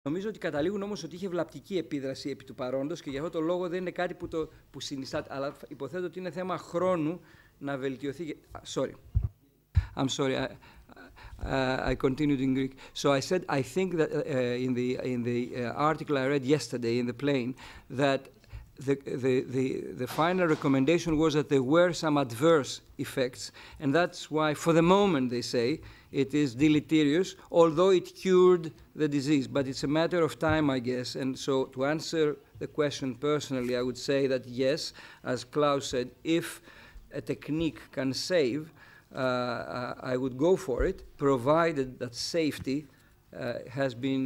Νομίζω ότι καταλήγουν όμως ότι είχε βλαπτική επίδραση επί του παρόντος και γι' αυτό το λόγο δεν είναι κάτι που συνιστά. Αλλά υποθέτω ότι είναι θέμα χρόνου να βελτιωθεί. Sorry. I'm sorry. I continued in Greek. So I said, I think that in the article I read yesterday in the plane, that the final recommendation was that there were some adverse effects, and that's why, for the moment, they say, it is deleterious, although it cured the disease. But it's a matter of time, I guess. And so to answer the question personally, I would say that yes, as Klaus said, if a technique can save, I would go for it, provided that safety has been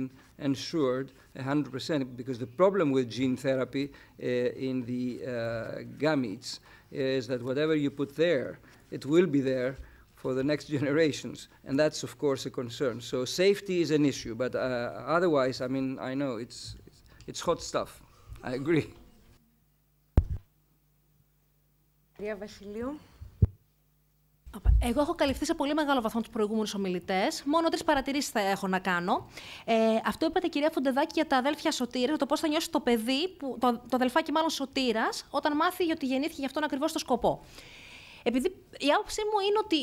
ensured 100%, because the problem with gene therapy in the gametes is that whatever you put there, it will be there for the next generations, and that's of course a concern. So safety is an issue, but otherwise, I mean, I know it's hot stuff. I agree. Εγώ έχω καλυφθεί σε πολύ μεγάλο βαθμό τους προηγούμενους ομιλητές. Μόνο 3 παρατηρήσεις θα έχω να κάνω. Αυτό είπατε, κυρία Φοντεδάκη, για τα αδέλφια Σωτήρας, το πώς θα νιώσει το παιδί, το αδελφάκι μάλλον Σωτήρας, όταν μάθει ότι γεννήθηκε για αυτόν ακριβώς το σκοπό. Επειδή η άποψή μου είναι ότι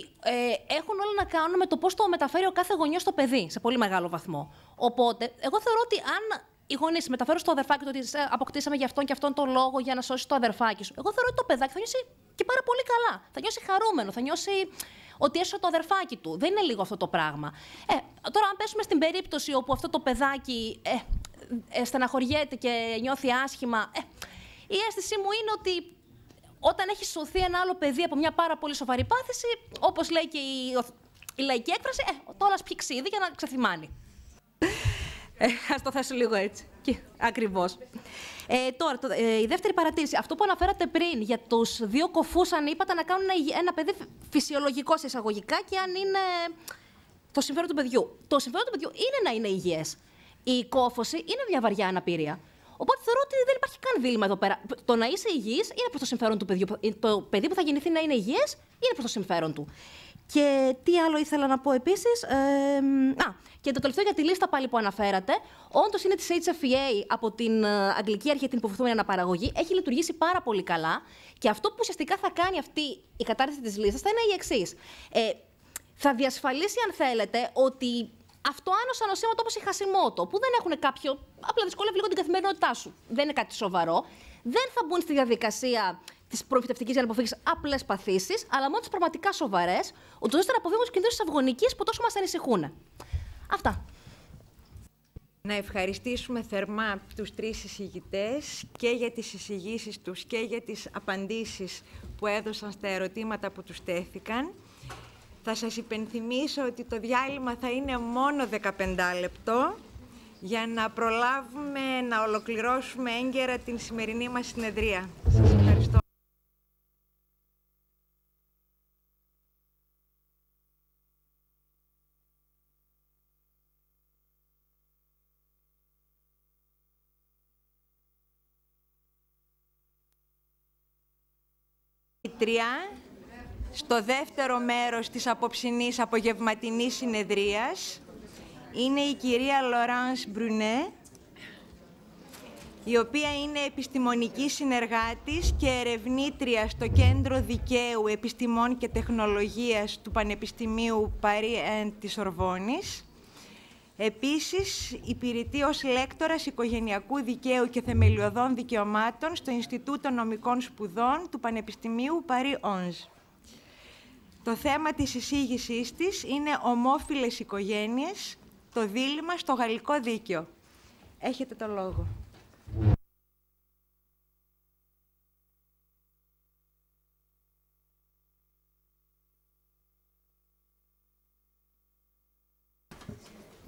έχουν όλα να κάνουν με το πώς το μεταφέρει ο κάθε γονιός στο παιδί, σε πολύ μεγάλο βαθμό. Οπότε, εγώ θεωρώ ότι αν οι γονείς μεταφέρουν στο αδερφάκι του ότι αποκτήσαμε για αυτόν και αυτόν τον λόγο για να σώσει το αδερφάκι σου, εγώ θεωρώ ότι το παιδάκι θα νιώσει και πάρα πολύ καλά. Θα νιώσει χαρούμενο, θα νιώσει ότι έσωσε το αδερφάκι του. Δεν είναι λίγο αυτό το πράγμα. Τώρα, αν πέσουμε στην περίπτωση όπου αυτό το παιδάκι στεναχωριέται και νιώθει άσχημα, η αίσθησή μου είναι ότι όταν έχει σωθεί ένα άλλο παιδί από μια πάρα πολύ σοβαρή πάθηση, όπως λέει και η λαϊκή έκφραση, τώρα ας πιει ξύδι για να ξεθυμάνει. Ας το θέσω λίγο έτσι. Ακριβώς. Τώρα, η δεύτερη παρατήρηση. Αυτό που αναφέρατε πριν για τους 2 κοφούς, αν είπατε να κάνουν ένα παιδί φυσιολογικό σε εισαγωγικά και αν είναι το συμφέρον του παιδιού. Το συμφέρον του παιδιού είναι να είναι υγιές. Η κόφωση είναι μια βαριά αναπηρία. Οπότε θεωρώ ότι δεν υπάρχει καν δίλημμα εδώ πέρα. Το να είσαι υγιής είναι προς το συμφέρον του παιδιού. Το παιδί που θα γεννηθεί να είναι υγιές είναι προς το συμφέρον του. Και τι άλλο ήθελα να πω επίσης. Και το τελευταίο για τη λίστα πάλι που αναφέρατε. Όντως είναι της HFEA από την Αγγλική Αρχή την Υποβοηθούμενη Αναπαραγωγή. Έχει λειτουργήσει πάρα πολύ καλά. Και αυτό που ουσιαστικά θα κάνει αυτή η κατάρτιση της λίστας θα είναι η εξής. Θα διασφαλίσει, αν θέλετε, ότι αυτοάνωσα νοσήματα όπως η Χασιμότο, που δεν έχουν κάποιο. Απλά δυσκολεύει λίγο την καθημερινότητά σου. Δεν είναι κάτι σοβαρό. Δεν θα μπουν στη διαδικασία της προφυτευτικής για να αποφύγεις απλές παθήσεις, αλλά μόνο τις πραγματικά σοβαρές, ούτως ώστε να αποφύγουμε τους κινδύνους της αυγονικής που τόσο μας ανησυχούν. Αυτά. Να ευχαριστήσουμε θερμά τους 3 εισηγητές και για τις εισηγήσεις τους και για τις απαντήσεις που έδωσαν στα ερωτήματα που τους τέθηκαν. Θα σας υπενθυμίσω ότι το διάλειμμα θα είναι μόνο 15 λεπτό για να προλάβουμε να ολοκληρώσουμε έγκαιρα την σημερινή μας συνεδρία. Σας ευχαριστώ. Στο δεύτερο μέρος της απόψινής απογευματινής συνεδρίας είναι η κυρία Λοράνς Μπρουνέ, η οποία είναι επιστημονική συνεργάτης και ερευνήτρια στο Κέντρο Δικαίου, Επιστημών και Τεχνολογίας του Πανεπιστημίου Παρί της Σορβόνης. Επίσης, υπηρετεί ως λέκτορας οικογενειακού δικαίου και θεμελιωδών δικαιωμάτων στο Ινστιτούτο Νομικών Σπουδών του Πανεπιστημίου Παρί 11. Το θέμα της εισήγησής της είναι ομόφυλες οικογένειες, το δίλημμα στο γαλλικό δίκαιο. Έχετε το λόγο.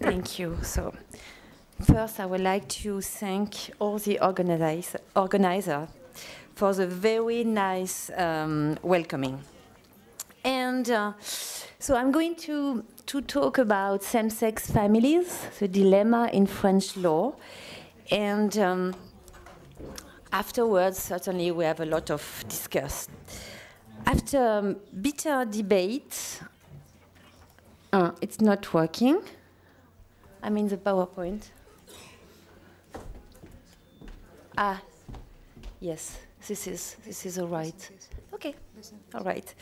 Thank you. So, first, I would like to thank all the organizers for the very nice welcoming. And so I'm going to talk about same-sex families, the dilemma in French law. And afterwards, certainly, we have a lot of discuss. After bitter debate, it's not working. I'm in the PowerPoint. Yes, this is all right. Okay, all right.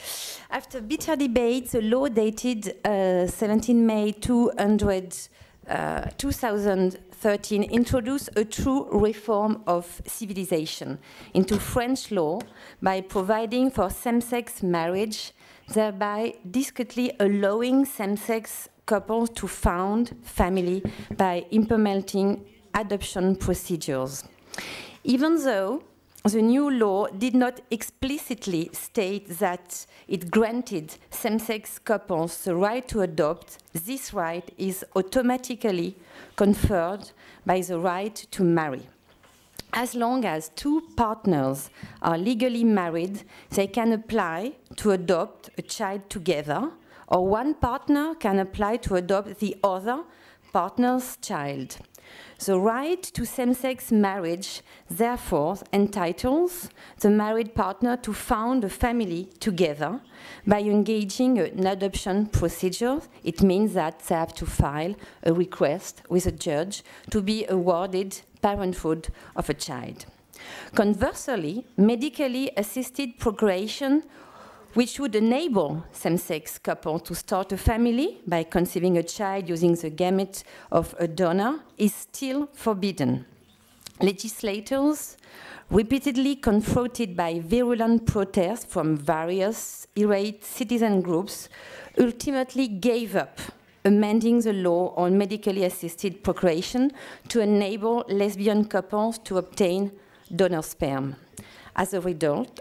After bitter debate, the law dated 17 May 2013 introduced a true reform of civilization into French law by providing for same-sex marriage, thereby discreetly allowing same-sex couples to found family by implementing adoption procedures. Even though the new law did not explicitly state that it granted same-sex couples the right to adopt, this right is automatically conferred by the right to marry. As long as two partners are legally married, they can apply to adopt a child together, or one partner can apply to adopt the other partner's child. The right to same-sex marriage, therefore, entitles the married partner to found a family together by engaging an adoption procedure. It means that they have to file a request with a judge to be awarded parenthood of a child. Conversely, medically assisted procreation, which would enable same-sex couples to start a family by conceiving a child using the gamete of a donor, is still forbidden. Legislators, repeatedly confronted by virulent protests from various irate citizen groups, ultimately gave up amending the law on medically assisted procreation to enable lesbian couples to obtain donor sperm. As a result,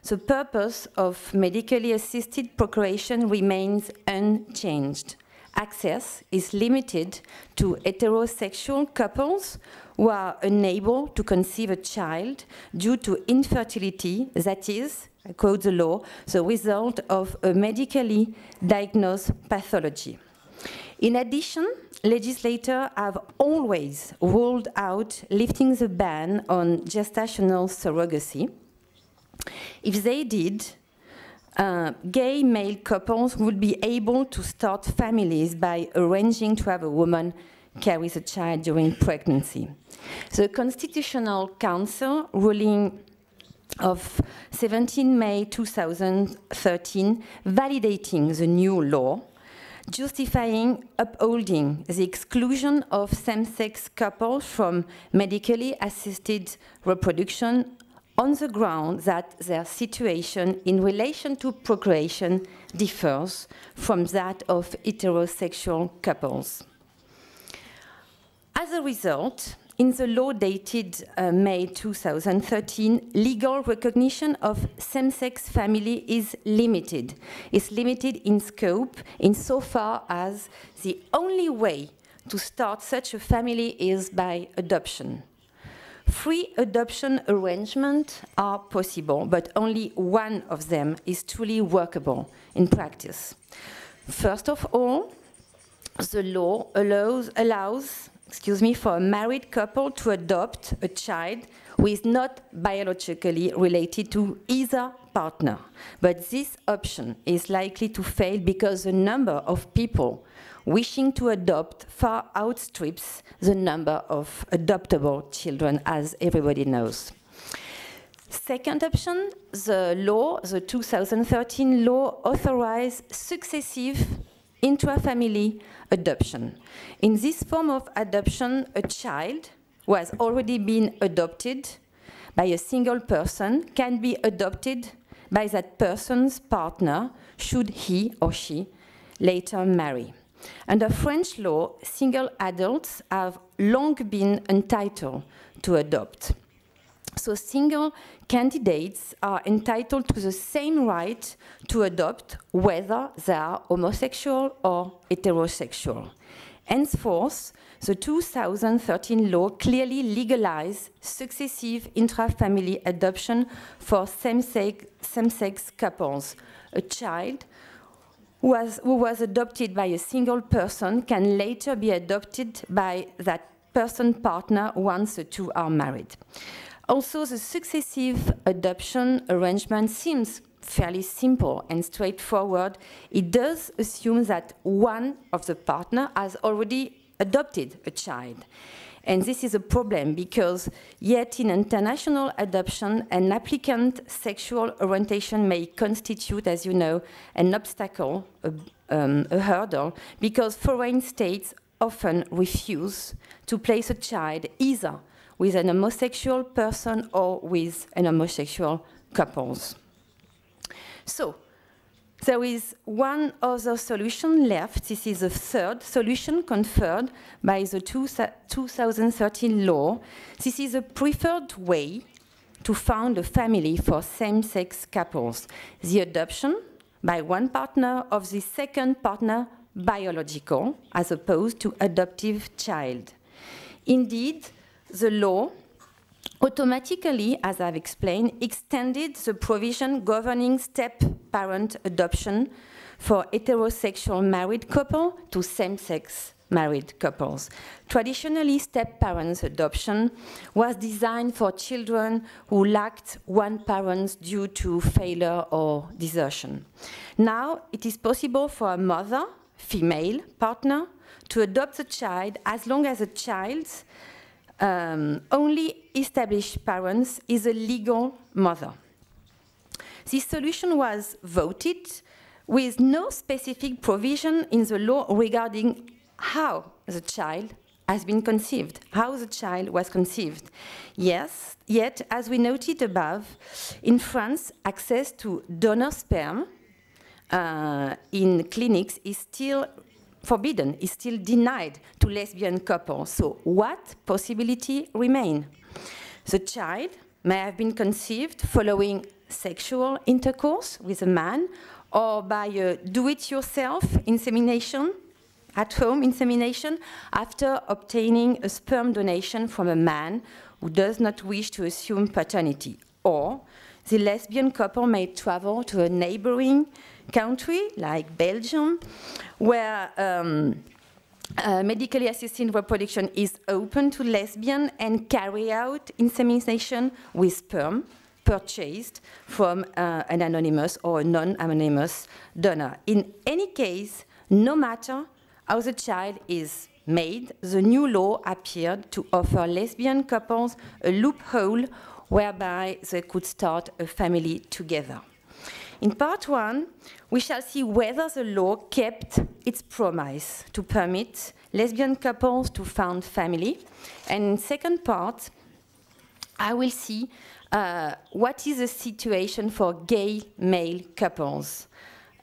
the purpose of medically assisted procreation remains unchanged. Access is limited to heterosexual couples who are unable to conceive a child due to infertility, that is, I quote the law, the result of a medically diagnosed pathology. In addition, legislators have always ruled out lifting the ban on gestational surrogacy. If they did, gay male couples would be able to start families by arranging to have a woman carry the child during pregnancy. The Constitutional Council ruling of 17 May 2013 validating the new law, justifying upholding the exclusion of same-sex couples from medically assisted reproduction on the ground that their situation in relation to procreation differs from that of heterosexual couples. As a result, in the law dated May 2013, legal recognition of same-sex family is limited. It's limited in scope insofar as the only way to start such a family is by adoption. Free adoption arrangements are possible, but only one of them is truly workable in practice. First of all, the law allows for a married couple to adopt a child who is not biologically related to either partner. But this option is likely to fail because the number of people wishing to adopt far outstrips the number of adoptable children, as everybody knows. Second option, the 2013 law authorized successive intra-family adoption. In this form of adoption, a child who has already been adopted by a single person can be adopted by that person's partner should he or she later marry. Under French law, single adults have long been entitled to adopt. So single candidates are entitled to the same right to adopt whether they are homosexual or heterosexual. Henceforth, the 2013 law clearly legalized successive intra-family adoption for same-sex couples. A child who was adopted by a single person can later be adopted by that person's partner once the two are married. Also, the successive adoption arrangement seems fairly simple and straightforward. It does assume that one of the partners has already adopted a child. And this is a problem because yet in international adoption, an applicant's sexual orientation may constitute, as you know, an obstacle, a hurdle, because foreign states often refuse to place a child either with an homosexual person or with an homosexual couples. So, there is one other solution left. This is the third solution conferred by the 2013 law. This is a preferred way to found a family for same-sex couples. The adoption by one partner of the second partner biological, as opposed to adoptive child. Indeed, the law automatically, as I've explained, extended the provision governing step-parent adoption for heterosexual married couple to same-sex married couples. Traditionally, step-parents adoption was designed for children who lacked one parent due to failure or desertion. Now, it is possible for a mother, female partner, to adopt the child as long as the child's only established parents is a legal mother. This solution was voted with no specific provision in the law regarding how the child has been conceived, how the child was conceived. Yes, yet, as we noted above, in France, access to donor sperm in clinics is still forbidden, is still denied to lesbian couples. So what possibility remain? The child may have been conceived following sexual intercourse with a man or by a do-it-yourself insemination, at-home insemination, after obtaining a sperm donation from a man who does not wish to assume paternity. Or the lesbian couple may travel to a neighboring country like Belgium, where medically assisted reproduction is open to lesbian and carry out insemination with sperm purchased from an anonymous or a non-anonymous donor. In any case, no matter how the child is made, the new law appeared to offer lesbian couples a loophole whereby they could start a family together. In part one, we shall see whether the law kept its promise to permit lesbian couples to found family. And in second part, I will see what is the situation for gay male couples.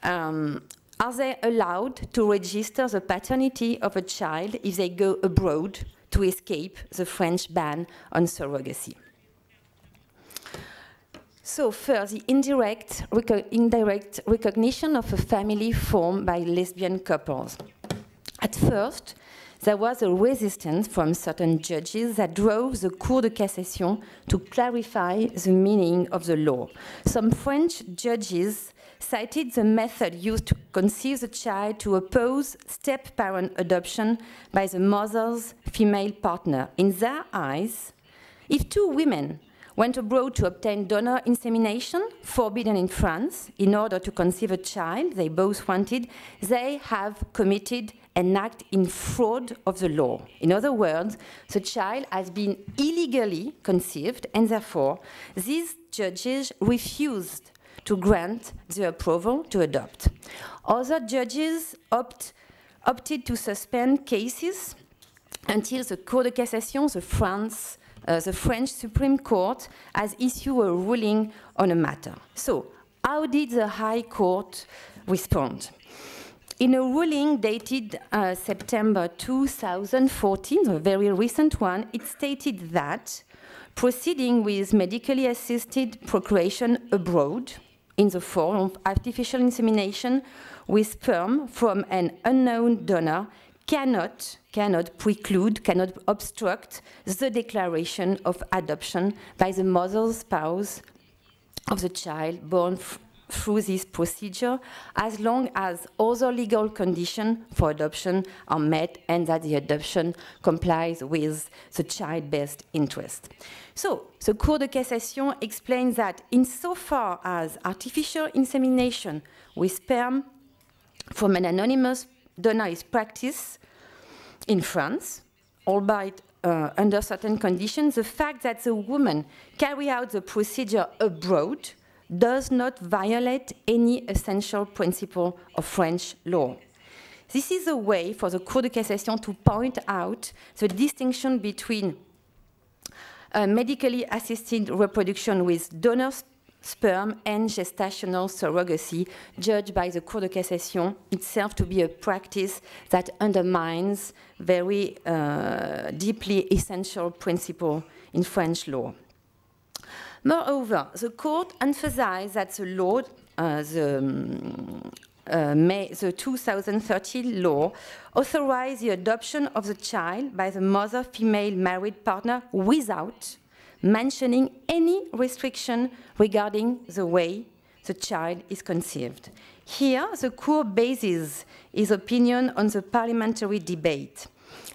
Are they allowed to register the paternity of a child if they go abroad to escape the French ban on surrogacy? So first, the indirect recognition of a family formed by lesbian couples. At first, there was a resistance from certain judges that drove the Cour de Cassation to clarify the meaning of the law. Some French judges cited the method used to conceive the child to oppose step-parent adoption by the mother's female partner. In their eyes, if two women went abroad to obtain donor insemination, forbidden in France, in order to conceive a child they both wanted, they have committed an act in fraud of the law. In other words, the child has been illegally conceived, and therefore these judges refused to grant the approval to adopt. Other judges opted to suspend cases until the Cour de Cassation, the French Supreme Court, has issued a ruling on a matter. So, how did the High Court respond? In a ruling dated September 2014, a very recent one, it stated that proceeding with medically assisted procreation abroad in the form of artificial insemination with sperm from an unknown donor cannot preclude, cannot obstruct the declaration of adoption by the mother's spouse of the child born through this procedure, as long as other legal conditions for adoption are met and that the adoption complies with the child's best interest. So, the Cour de Cassation explains that insofar as artificial insemination with sperm from an anonymous donor is practiced, in France, albeit under certain conditions, the fact that the woman carry out the procedure abroad does not violate any essential principle of French law. This is a way for the Cour de Cassation to point out the distinction between medically assisted reproduction with donor sperm and gestational surrogacy, judged by the Cour de Cassation itself to be a practice that undermines very deeply essential principle in French law. Moreover, the court emphasized that the law, the 2013 law, authorized the adoption of the child by the mother female married partner without mentioning any restriction regarding the way the child is conceived. Here, the court bases its opinion on the parliamentary debate.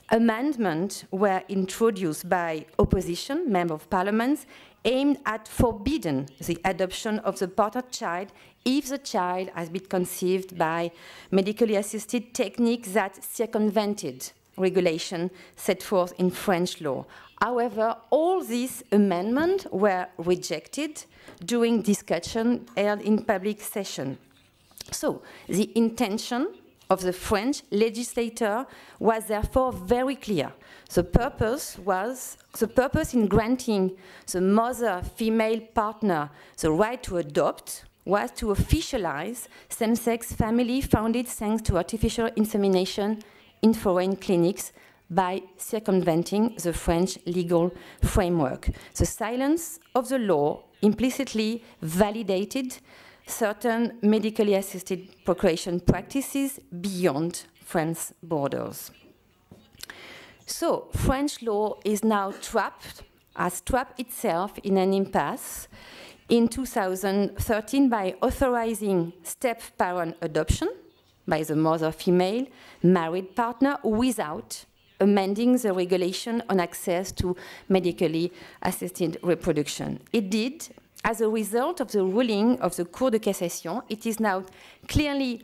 Amendments were introduced by opposition, Member of Parliament, aimed at forbidding the adoption of the partner child if the child has been conceived by medically assisted techniques that circumvented regulation set forth in French law. However, all these amendments were rejected during discussion held in public session. So, the intention of the French legislator was therefore very clear. The purpose in granting the mother female partner the right to adopt was to officialize same-sex family founded thanks to artificial insemination in foreign clinics by circumventing the French legal framework. The silence of the law implicitly validated certain medically assisted procreation practices beyond France's borders. So, French law is now trapped itself in an impasse in 2013 by authorizing step-parent adoption by the mother female married partner without amending the regulation on access to medically assisted reproduction. It did. As a result of the ruling of the Cour de Cassation, it is now clearly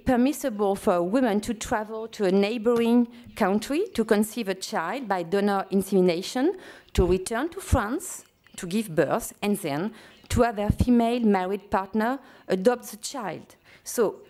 permissible for a woman to travel to a neighboring country to conceive a child by donor insemination, to return to France to give birth, and then to have their female married partner adopt the child. So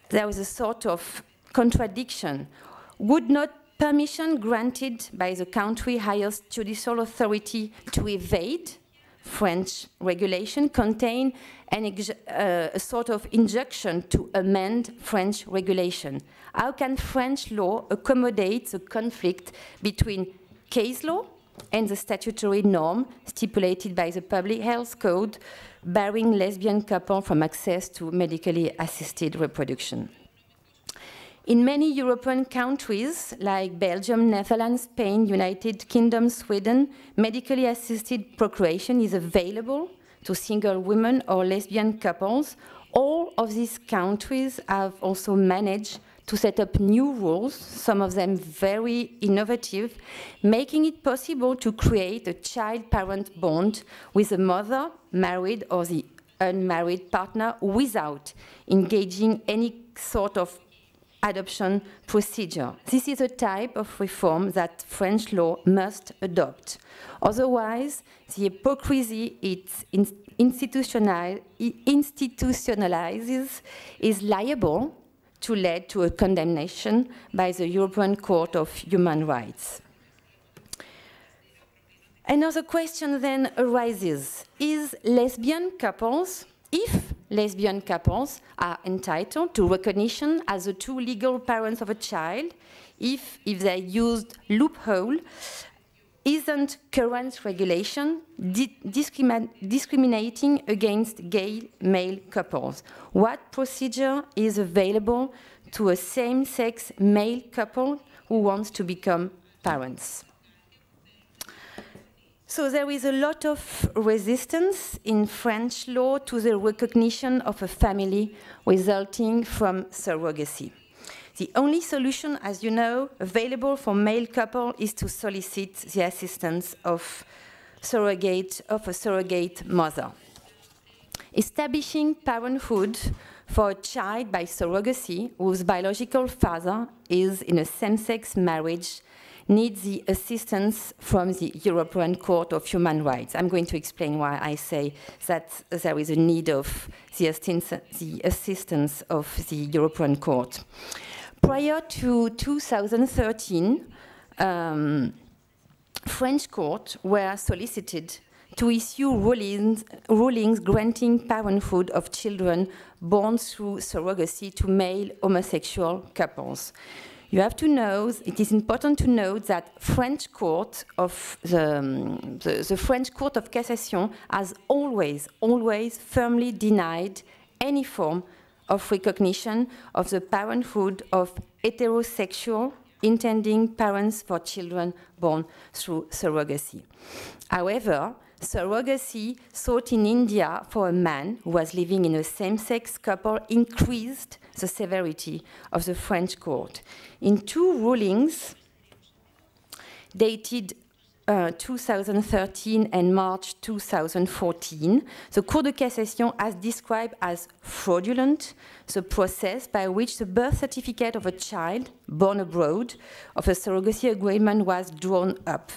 there was a sort of contradiction. Would not permission granted by the country's highest judicial authority to evade French regulation contain a sort of injunction to amend French regulation? How can French law accommodate the conflict between case law and the statutory norm stipulated by the Public Health Code barring lesbian couples from access to medically assisted reproduction? In many European countries, like Belgium, Netherlands, Spain, United Kingdom, Sweden, medically assisted procreation is available to single women or lesbian couples. All of these countries have also managed to set up new rules, some of them very innovative, making it possible to create a child-parent bond with the mother, married, or the unmarried partner without engaging any sort of adoption procedure. This is a type of reform that French law must adopt. Otherwise, the hypocrisy it institutionalizes is liable to lead to a condemnation by the European Court of Human Rights. Another question then arises: if lesbian couples are entitled to recognition as the two legal parents of a child, if they used loophole, isn't current regulation discriminating against gay male couples? What procedure is available to a same-sex male couple who wants to become parents? So there is a lot of resistance in French law to the recognition of a family resulting from surrogacy. The only solution, as you know, available for male couple is to solicit the assistance of a surrogate mother. establishing parenthood for a child by surrogacy whose biological father is in a same-sex marriage needs the assistance from the European Court of Human Rights. I'm going to explain why I say that there is a need of the assistance of the European Court. Prior to 2013, French courts were solicited to issue rulings granting parenthood of children born through surrogacy to male homosexual couples. You have to know, it is important to note that French court of the French Court of Cassation has always firmly denied any form of recognition of the parenthood of heterosexual intending parents for children born through surrogacy. However, surrogacy sought in India for a man who was living in a same-sex couple increased the severity of the French court. In two rulings dated 2013 and March 2014, the Cour de Cassation has described as fraudulent the process by which the birth certificate of a child born abroad of a surrogacy agreement was drawn up.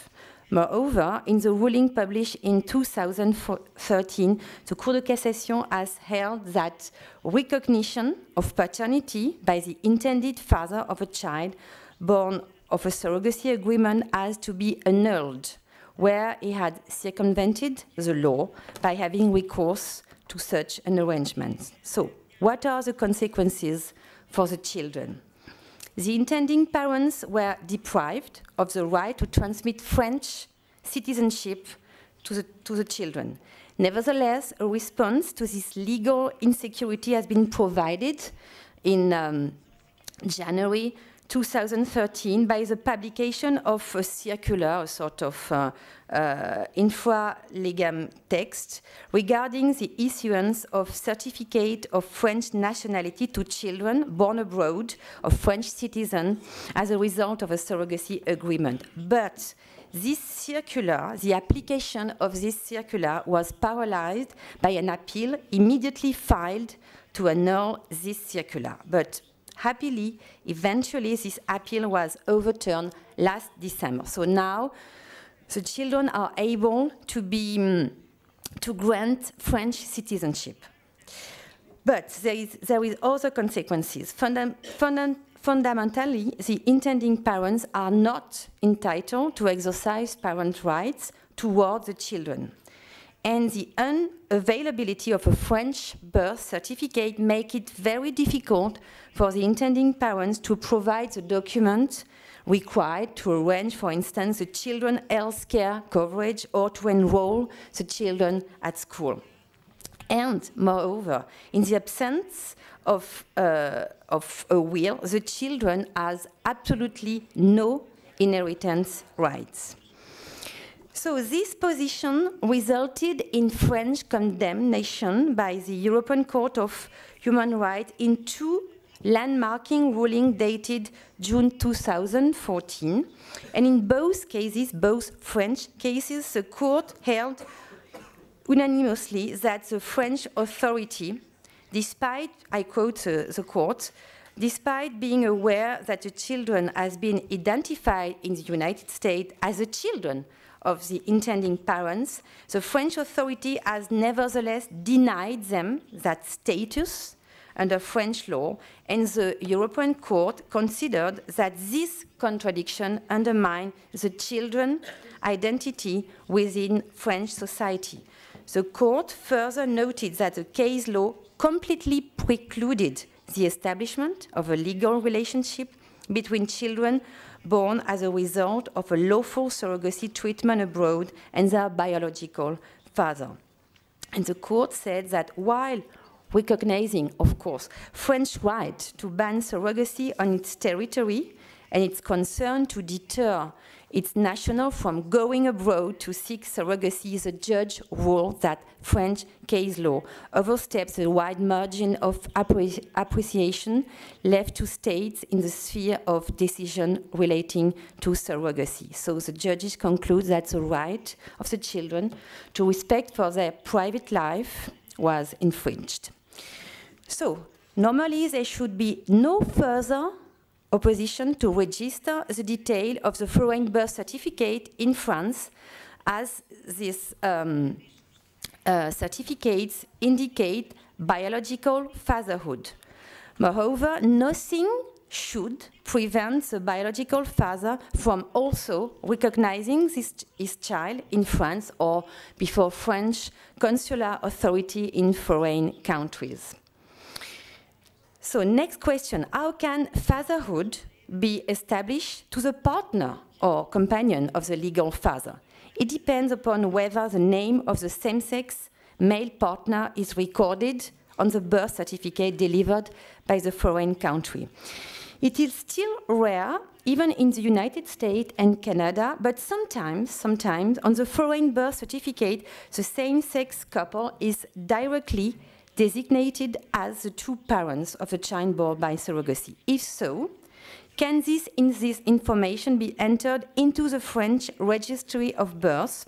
Moreover, in the ruling published in 2013, the Cour de Cassation has held that recognition of paternity by the intended father of a child born of a surrogacy agreement has to be annulled, where he had circumvented the law by having recourse to such an arrangement. So, what are the consequences for the children? The intending parents were deprived of the right to transmit French citizenship to the children. Nevertheless, a response to this legal insecurity has been provided in January 2013 by the publication of a circular, a sort of infra legem text regarding the issuance of certificate of French nationality to children born abroad of French citizens as a result of a surrogacy agreement. But this circular, the application of this circular was paralyzed by an appeal immediately filed to annul this circular. But happily, eventually, this appeal was overturned last December. So now, the children are able to grant French citizenship. But there is other consequences. Fundamentally, the intending parents are not entitled to exercise parent rights towards the children. And the unavailability of a French birth certificate makes it very difficult for the intending parents to provide the document required to arrange, for instance, the children's health care coverage or to enroll the children at school. And moreover, in the absence of a will, the children has absolutely no inheritance rights. So this position resulted in French condemnation by the European Court of Human Rights in two landmarking rulings dated June 2014. And in both cases, both French cases, the court held unanimously that the French authority, despite, I quote the court, despite being aware that the children has been identified in the United States as the children of the intending parents, the French authority has nevertheless denied them that status under French law, and the European Court considered that this contradiction undermined the children's identity within French society. The court further noted that the case law completely precluded the establishment of a legal relationship between children born as a result of a lawful surrogacy treatment abroad and their biological father. And the court said that while recognizing, of course, French right to ban surrogacy on its territory and its concern to deter its nationals from going abroad to seek surrogacy, the judge ruled that French case law oversteps the wide margin of appreciation left to states in the sphere of decision relating to surrogacy. So the judges conclude that the right of the children to respect for their private life was infringed. So, normally there should be no further opposition to register the detail of the foreign birth certificate in France, as these certificates indicate biological fatherhood. Moreover, nothing should prevent the biological father from also recognizing his child in France or before French consular authority in foreign countries. So next question, how can fatherhood be established to the partner or companion of the legal father? It depends upon whether the name of the same-sex male partner is recorded on the birth certificate delivered by the foreign country. It is still rare, even in the United States and Canada, but sometimes on the foreign birth certificate, the same-sex couple is directly designated as the two parents of a child born by surrogacy. If so, can this information be entered into the French Registry of Birth?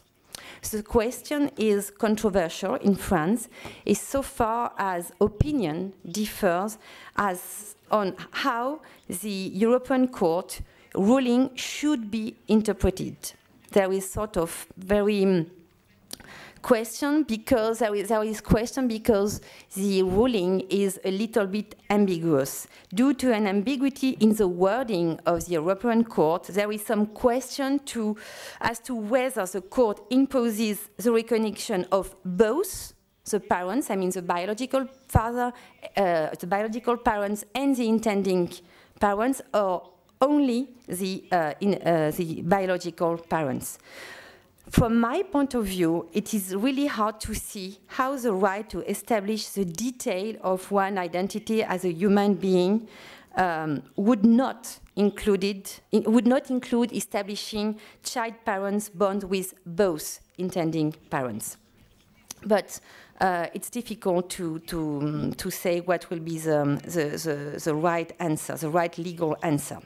The question is controversial in France, insofar as opinion differs on how the European Court ruling should be interpreted. There is sort of very question because the ruling is a little bit ambiguous. Due to an ambiguity in the wording of the European Court, there is some question as to whether the court imposes the recognition of both the parents, I mean the biological father, the biological parents and the intending parents, or only the biological parents. From my point of view, it is really hard to see how the right to establish the detail of one identity as a human being would not include establishing child parents bond with both intending parents. But it's difficult to say what will be the right answer, the right legal answer.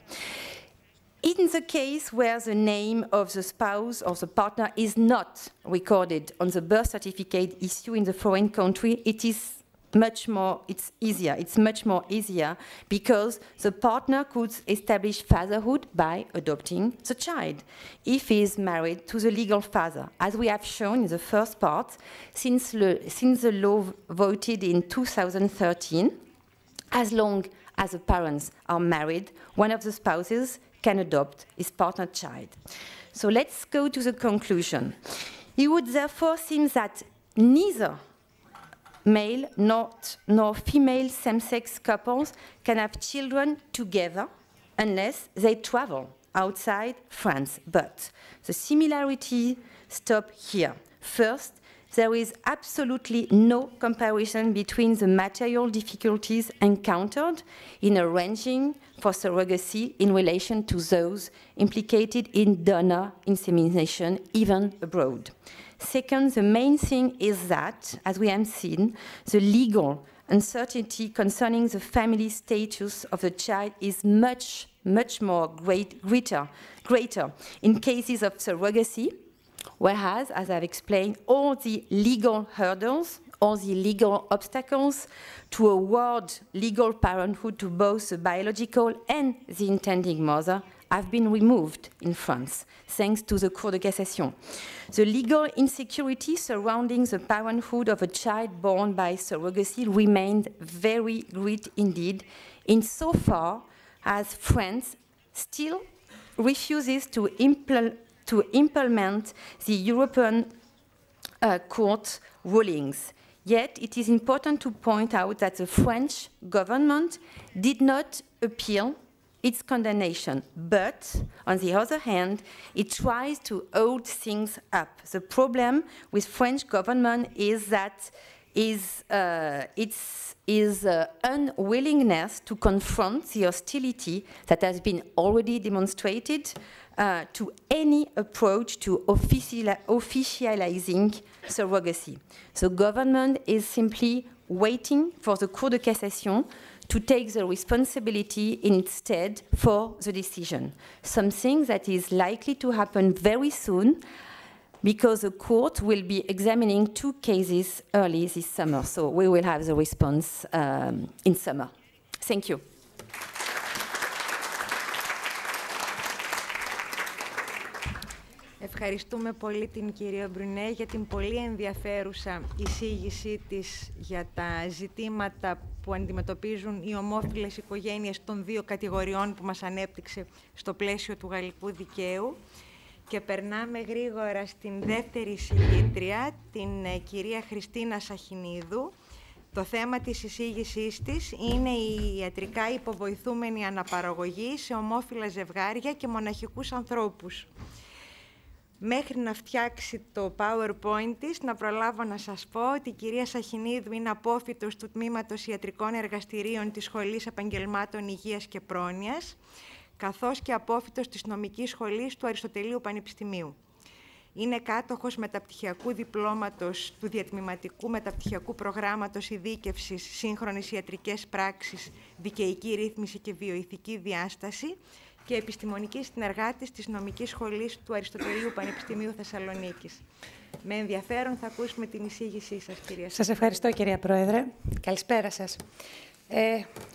In the case where the name of the spouse or the partner is not recorded on the birth certificate issued in the foreign country, it's much more easier because the partner could establish fatherhood by adopting the child if he is married to the legal father. As we have shown in the first part, since the law voted in 2013, as long as the parents are married, one of the spouses can adopt his partner child. So let's go to the conclusion. It would therefore seem that neither male nor female same-sex couples can have children together unless they travel outside France. But the similarities stop here. First, there is absolutely no comparison between the material difficulties encountered in arranging for surrogacy in relation to those implicated in donor insemination, even abroad. Second, the main thing is that, as we have seen, the legal uncertainty concerning the family status of the child is much more greater in cases of surrogacy, whereas, as I've explained, all the legal hurdles, all the legal obstacles to award legal parenthood to both the biological and the intending mother have been removed in France, thanks to the Cour de Cassation. The legal insecurity surrounding the parenthood of a child born by surrogacy remained very great indeed, insofar as France still refuses to implement the European Court rulings. Yet it is important to point out that the French government did not appeal its condemnation, but on the other hand, it tries to hold things up. The problem with French government is that its unwillingness to confront the hostility that has been already demonstrated to any approach to officializing surrogacy. The government is simply waiting for the Cour de Cassation to take the responsibility instead for the decision, something that is likely to happen very soon, because the court will be examining 2 cases early this summer. So we will have the response in summer. Thank you. Ευχαριστούμε πολύ την κυρία Μπρουνέ για την πολύ ενδιαφέρουσα εισήγησή της για τα ζητήματα που αντιμετωπίζουν οι ομόφυλες οικογένειες των 2 κατηγοριών που μας ανέπτυξε στο πλαίσιο του γαλλικού δικαίου. Και περνάμε γρήγορα στην δεύτερη εισηγήτρια, την κυρία Χριστίνα Σαχινίδου. Το θέμα της εισήγησής της είναι η ιατρικά υποβοηθούμενη αναπαραγωγή σε ομόφυλα ζευγάρια και μοναχικούς ανθρώπους. Μέχρι να φτιάξει το PowerPoint της, να προλάβω να σας πω ότι η κυρία Σαχινίδου είναι απόφοιτος του Τμήματος Ιατρικών Εργαστηρίων της Σχολής Επαγγελμάτων Υγείας και Πρόνοιας, καθώς και απόφοιτος της Νομικής Σχολής του Αριστοτελείου Πανεπιστημίου. Είναι κάτοχος μεταπτυχιακού διπλώματος του Διατμηματικού Μεταπτυχιακού Προγράμματος Ειδίκευσης Σύγχρονες Ιατρικές Πράξεις, Δικαιική Ρύθμιση και Βιοειθική Διάσταση και επιστημονική συνεργάτης της Νομικής Σχολής του Αριστοτελείου Πανεπιστημίου Θεσσαλονίκης. Με ενδιαφέρον θα ακούσουμε την εισήγησή σας, κυρία. Σας ευχαριστώ, κυρία Πρόεδρε. Καλησπέρα σας.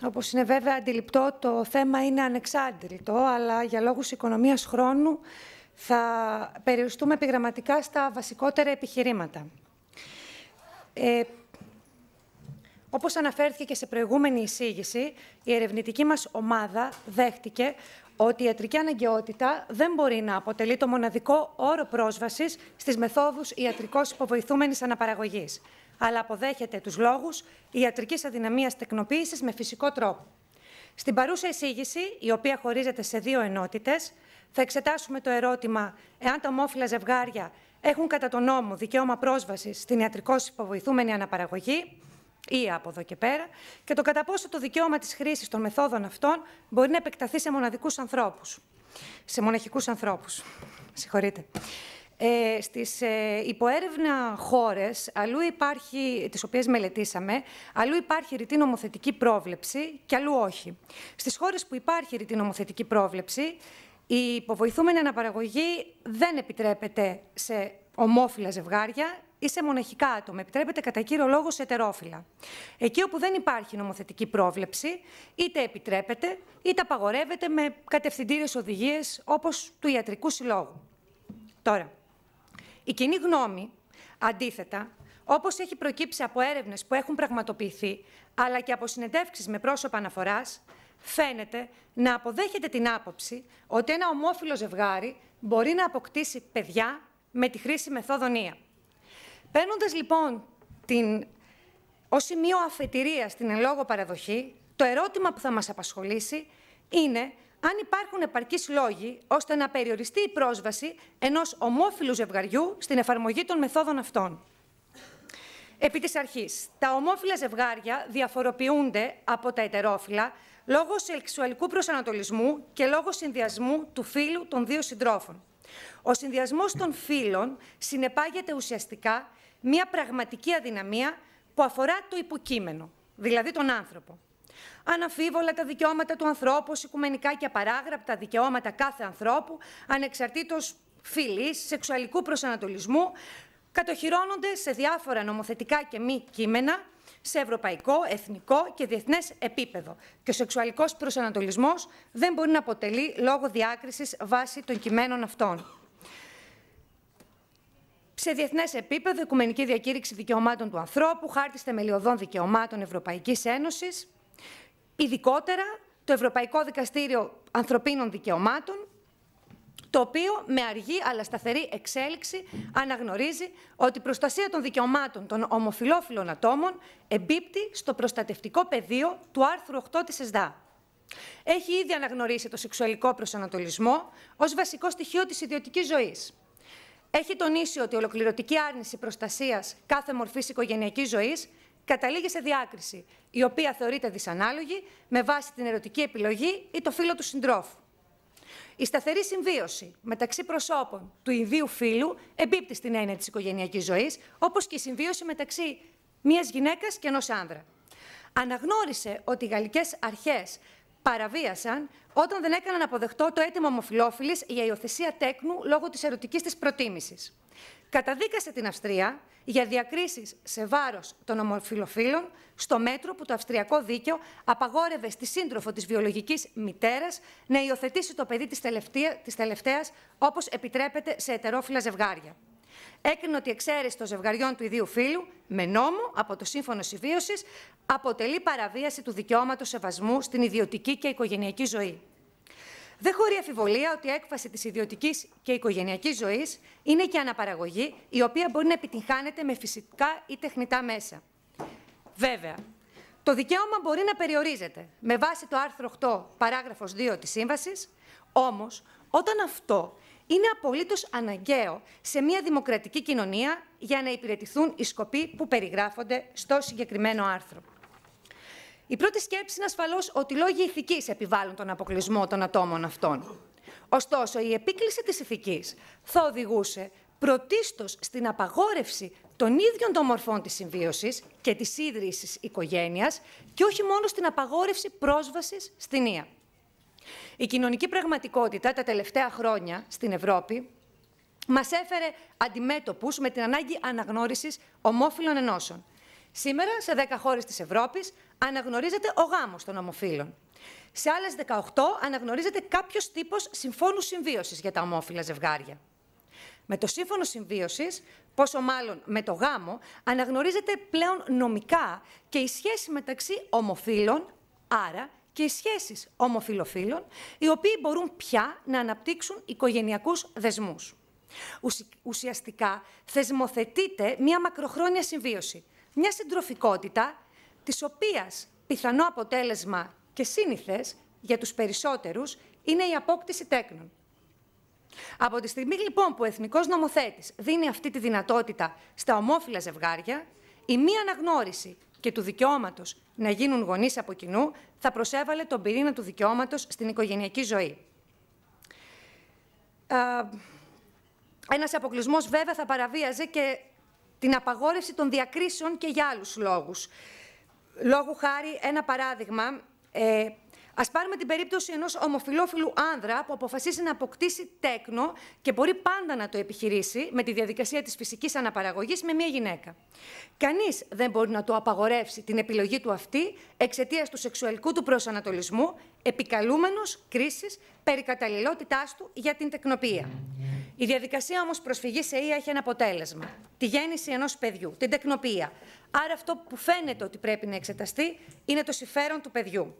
Όπως είναι βέβαια αντιληπτό, το θέμα είναι ανεξάντλητο, αλλά για λόγους οικονομίας χρόνου θα περιοριστούμε επιγραμματικά στα βασικότερα επιχειρήματα. Όπως αναφέρθηκε και σε προηγούμενη εισήγηση, η ερευνητική μας ομάδα δέχτηκε ότι η ιατρική αναγκαιότητα δεν μπορεί να αποτελεί το μοναδικό όρο πρόσβασης στις μεθόδους ιατρικώς υποβοηθούμενης αναπαραγωγής, αλλά αποδέχεται τους λόγους ιατρικής αδυναμίας τεκνοποίησης με φυσικό τρόπο. Στην παρούσα εισήγηση, η οποία χωρίζεται σε 2 ενότητες, θα εξετάσουμε το ερώτημα εάν τα ομόφυλα ζευγάρια έχουν κατά τον νόμο δικαίωμα πρόσβασης στην ιατρικώς υποβοηθούμενη αναπαραγωγή ή από εδώ και πέρα, και το κατά πόσο το δικαίωμα της χρήσης των μεθόδων αυτών μπορεί να επεκταθεί σε μοναδικούς ανθρώπους. Σε μοναχικούς ανθρώπους. Συγχωρείτε. Στις υποέρευνα χώρες, αλλού υπάρχει, τις οποίες μελετήσαμε, αλλού υπάρχει ρητή νομοθετική πρόβλεψη και αλλού όχι. Στις χώρες που υπάρχει ρητή νομοθετική πρόβλεψη, η υποβοηθούμενη αναπαραγωγή δεν επιτρέπεται σε ομόφυλα ζευγάρια ή σε μοναχικά άτομα. Επιτρέπεται κατά κύριο λόγο σε ετερόφυλα. Εκεί όπου δεν υπάρχει νομοθετική πρόβλεψη, είτε επιτρέπεται, είτε απαγορεύεται με κατευθυντήριες οδηγίες όπως του Ιατρικού Συλλόγου. Τώρα, η κοινή γνώμη, αντίθετα, όπως έχει προκύψει από έρευνες που έχουν πραγματοποιηθεί, αλλά και από συνεντεύξεις με πρόσωπα αναφοράς, φαίνεται να αποδέχεται την άποψη ότι ένα ομόφυλο ζευγάρι μπορεί να αποκτήσει παιδιά με τη χρήση μεθόδων ΙΑ. Παίρνοντας λοιπόν ως σημείο αφετηρίας στην εν λόγω παραδοχή, το ερώτημα που θα μας απασχολήσει είναι αν υπάρχουν επαρκείς λόγοι ώστε να περιοριστεί η πρόσβαση ενός ομόφυλου ζευγαριού στην εφαρμογή των μεθόδων αυτών. Επί της αρχής, τα ομόφυλα ζευγάρια διαφοροποιούνται από τα ετερόφυλα λόγω σεξουαλικού προσανατολισμού και λόγω συνδυασμού του φύλου των 2 συντρόφων. Ο συνδυασμός των φύλων συνεπάγεται ουσιαστικά μία πραγματική αδυναμία που αφορά το υποκείμενο, δηλαδή τον άνθρωπο. Αναμφίβολα τα δικαιώματα του ανθρώπου, ως οικουμενικά και απαράγραπτα δικαιώματα κάθε ανθρώπου, ανεξαρτήτως φύλης, σεξουαλικού προσανατολισμού, κατοχυρώνονται σε διάφορα νομοθετικά και μη κείμενα, σε ευρωπαϊκό, εθνικό και διεθνές επίπεδο. Και ο σεξουαλικός προσανατολισμός δεν μπορεί να αποτελεί λόγο διάκρισης βάσει των κειμένων αυτών. Σε διεθνές επίπεδο, Οικουμενική Διακήρυξη Δικαιωμάτων του Ανθρώπου, Χάρτης Θεμελιωδών Δικαιωμάτων Ευρωπαϊκής Ένωσης, ειδικότερα το Ευρωπαϊκό Δικαστήριο Ανθρωπίνων Δικαιωμάτων, το οποίο με αργή αλλά σταθερή εξέλιξη αναγνωρίζει ότι η προστασία των δικαιωμάτων των ομοφυλόφιλων ατόμων εμπίπτει στο προστατευτικό πεδίο του άρθρου 8 της ΕΣΔΑ. Έχει ήδη αναγνωρίσει το σεξουαλικό προσανατολισμό ως βασικό στοιχείο της ιδιωτικής ζωής. Έχει τονίσει ότι η ολοκληρωτική άρνηση προστασίας κάθε μορφής οικογενειακής ζωής καταλήγει σε διάκριση, η οποία θεωρείται δυσανάλογη με βάση την ερωτική επιλογή ή το φύλο του συντρόφου. Η σταθερή συμβίωση μεταξύ προσώπων του ιδίου φύλου εμπίπτει στην έννοια της οικογενειακής ζωής, όπως και η συμβίωση μεταξύ μιας γυναίκας και ενός άνδρα. Αναγνώρισε ότι οι γαλλικές αρχές παραβίασαν όταν δεν έκαναν αποδεκτό το αίτημα ομοφυλόφιλης για υιοθεσία τέκνου λόγω της ερωτικής της προτίμησης. Καταδίκασε την Αυστρία για διακρίσεις σε βάρος των ομοφυλοφίλων στο μέτρο που το αυστριακό δίκαιο απαγόρευε στη σύντροφο της βιολογικής μητέρας να υιοθετήσει το παιδί της τελευταίας, όπως επιτρέπεται σε ετερόφιλα ζευγάρια. Έκρινε ότι η εξαίρεση των ζευγαριών του ιδίου φύλου, με νόμο από το Σύμφωνο Συμβίωσης, αποτελεί παραβίαση του δικαιώματος σεβασμού στην ιδιωτική και οικογενειακή ζωή. Δεν χωρεί αμφιβολία ότι η έκφραση της ιδιωτικής και οικογενειακής ζωής είναι και αναπαραγωγή, η οποία μπορεί να επιτυγχάνεται με φυσικά ή τεχνητά μέσα. Βέβαια, το δικαίωμα μπορεί να περιορίζεται με βάση το άρθρο 8, παράγραφος 2 της Σύμβασης, όμως, όταν αυτό είναι απολύτως αναγκαίο σε μια δημοκρατική κοινωνία για να υπηρετηθούν οι σκοποί που περιγράφονται στο συγκεκριμένο άρθρο. Η πρώτη σκέψη είναι ασφαλώς ότι λόγοι ηθικής επιβάλλουν τον αποκλεισμό των ατόμων αυτών. Ωστόσο, η επίκληση της ηθικής θα οδηγούσε πρωτίστως στην απαγόρευση των ίδιων των μορφών της συμβίωσης και της ίδρυσης οικογένειας και όχι μόνο στην απαγόρευση πρόσβασης στην ία. Η κοινωνική πραγματικότητα τα τελευταία χρόνια στην Ευρώπη μας έφερε αντιμέτωπους με την ανάγκη αναγνώρισης ομόφυλων ενώσεων. Σήμερα, σε 10 χώρες της Ευρώπης, αναγνωρίζεται ο γάμος των ομοφύλων. Σε άλλες 18 αναγνωρίζεται κάποιος τύπος συμφώνου συμβίωσης για τα ομόφυλα ζευγάρια. Με το σύμφωνο συμβίωσης, πόσο μάλλον με το γάμο, αναγνωρίζεται πλέον νομικά και η σχέση μεταξύ ομοφύλων, άρα και οι σχέσεις ομοφυλοφύλων, οι οποίοι μπορούν πια να αναπτύξουν οικογενειακούς δεσμούς. Ουσιαστικά, θεσμοθετείται μια μακροχρόνια συμβίωση, μια συντροφικότητα, της οποίας πιθανό αποτέλεσμα και σύνηθες για τους περισσότερους είναι η απόκτηση τέκνων. Από τη στιγμή λοιπόν που ο εθνικός νομοθέτης δίνει αυτή τη δυνατότητα στα ομόφυλα ζευγάρια, η μη αναγνώριση και του δικαιώματος να γίνουν γονείς από κοινού θα προσέβαλε τον πυρήνα του δικαιώματος στην οικογενειακή ζωή. Ένας αποκλεισμός βέβαια θα παραβίαζε και την απαγόρευση των διακρίσεων και για άλλους λόγους. Λόγου χάρη, ένα παράδειγμα, ας πάρουμε την περίπτωση ενός ομοφυλόφιλου άνδρα που αποφασίσει να αποκτήσει τέκνο και μπορεί πάντα να το επιχειρήσει με τη διαδικασία της φυσικής αναπαραγωγής με μια γυναίκα. Κανείς δεν μπορεί να του απαγορεύσει την επιλογή του αυτή εξαιτίας του σεξουαλικού του προσανατολισμού, επικαλούμενος κρίσης περί καταλληλότητάς του για την τεκνοποιία. Η διαδικασία όμως προσφυγής σε ία έχει ένα αποτέλεσμα. Τη γέννηση ενός παιδιού, την τεκνοποιία. Άρα αυτό που φαίνεται ότι πρέπει να εξεταστεί είναι το συμφέρον του παιδιού.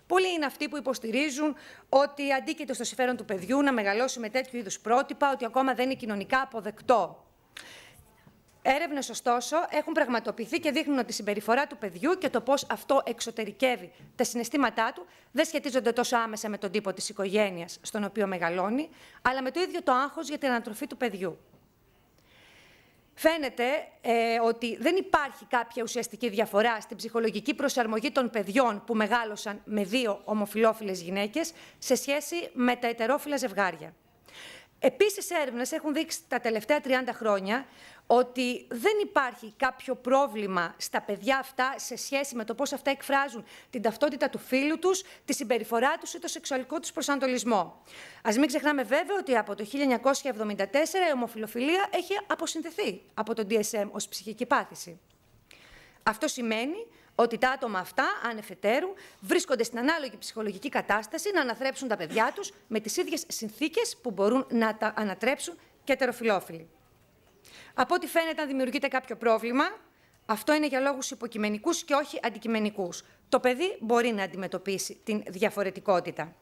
Πολλοί είναι αυτοί που υποστηρίζουν ότι αντίκειται στο συμφέρον του παιδιού να μεγαλώσει με τέτοιου είδους πρότυπα, ότι ακόμα δεν είναι κοινωνικά αποδεκτό. Έρευνες, ωστόσο, έχουν πραγματοποιηθεί και δείχνουν ότι η συμπεριφορά του παιδιού και το πώς αυτό εξωτερικεύει τα συναισθήματά του δεν σχετίζονται τόσο άμεσα με τον τύπο της οικογένειας στον οποίο μεγαλώνει, αλλά με το ίδιο το άγχος για την ανατροφή του παιδιού. Φαίνεται ότι δεν υπάρχει κάποια ουσιαστική διαφορά στην ψυχολογική προσαρμογή των παιδιών που μεγάλωσαν με δύο ομοφυλόφιλες γυναίκες σε σχέση με τα ετερόφιλα ζευγάρια. Επίσης, έρευνες έχουν δείξει τα τελευταία 30 χρόνια ότι δεν υπάρχει κάποιο πρόβλημα στα παιδιά αυτά σε σχέση με το πώς αυτά εκφράζουν την ταυτότητα του φύλου τους, τη συμπεριφορά τους ή το σεξουαλικό τους προσανατολισμό. Ας μην ξεχνάμε βέβαια ότι από το 1974 η ομοφυλοφιλία έχει αποσυνθεθεί από το DSM ως ψυχική πάθηση. Αυτό σημαίνει ότι τα άτομα αυτά, ανεφετέρου, βρίσκονται στην ανάλογη ψυχολογική κατάσταση να αναθρέψουν τα παιδιά τους με τις ίδιες συνθήκες που μπορούν να τα ανατρέψουν και ετεροφυλόφιλοι. Από ό,τι φαίνεται, αν δημιουργείται κάποιο πρόβλημα, αυτό είναι για λόγους υποκειμενικούς και όχι αντικειμενικούς. Το παιδί μπορεί να αντιμετωπίσει την διαφορετικότητα.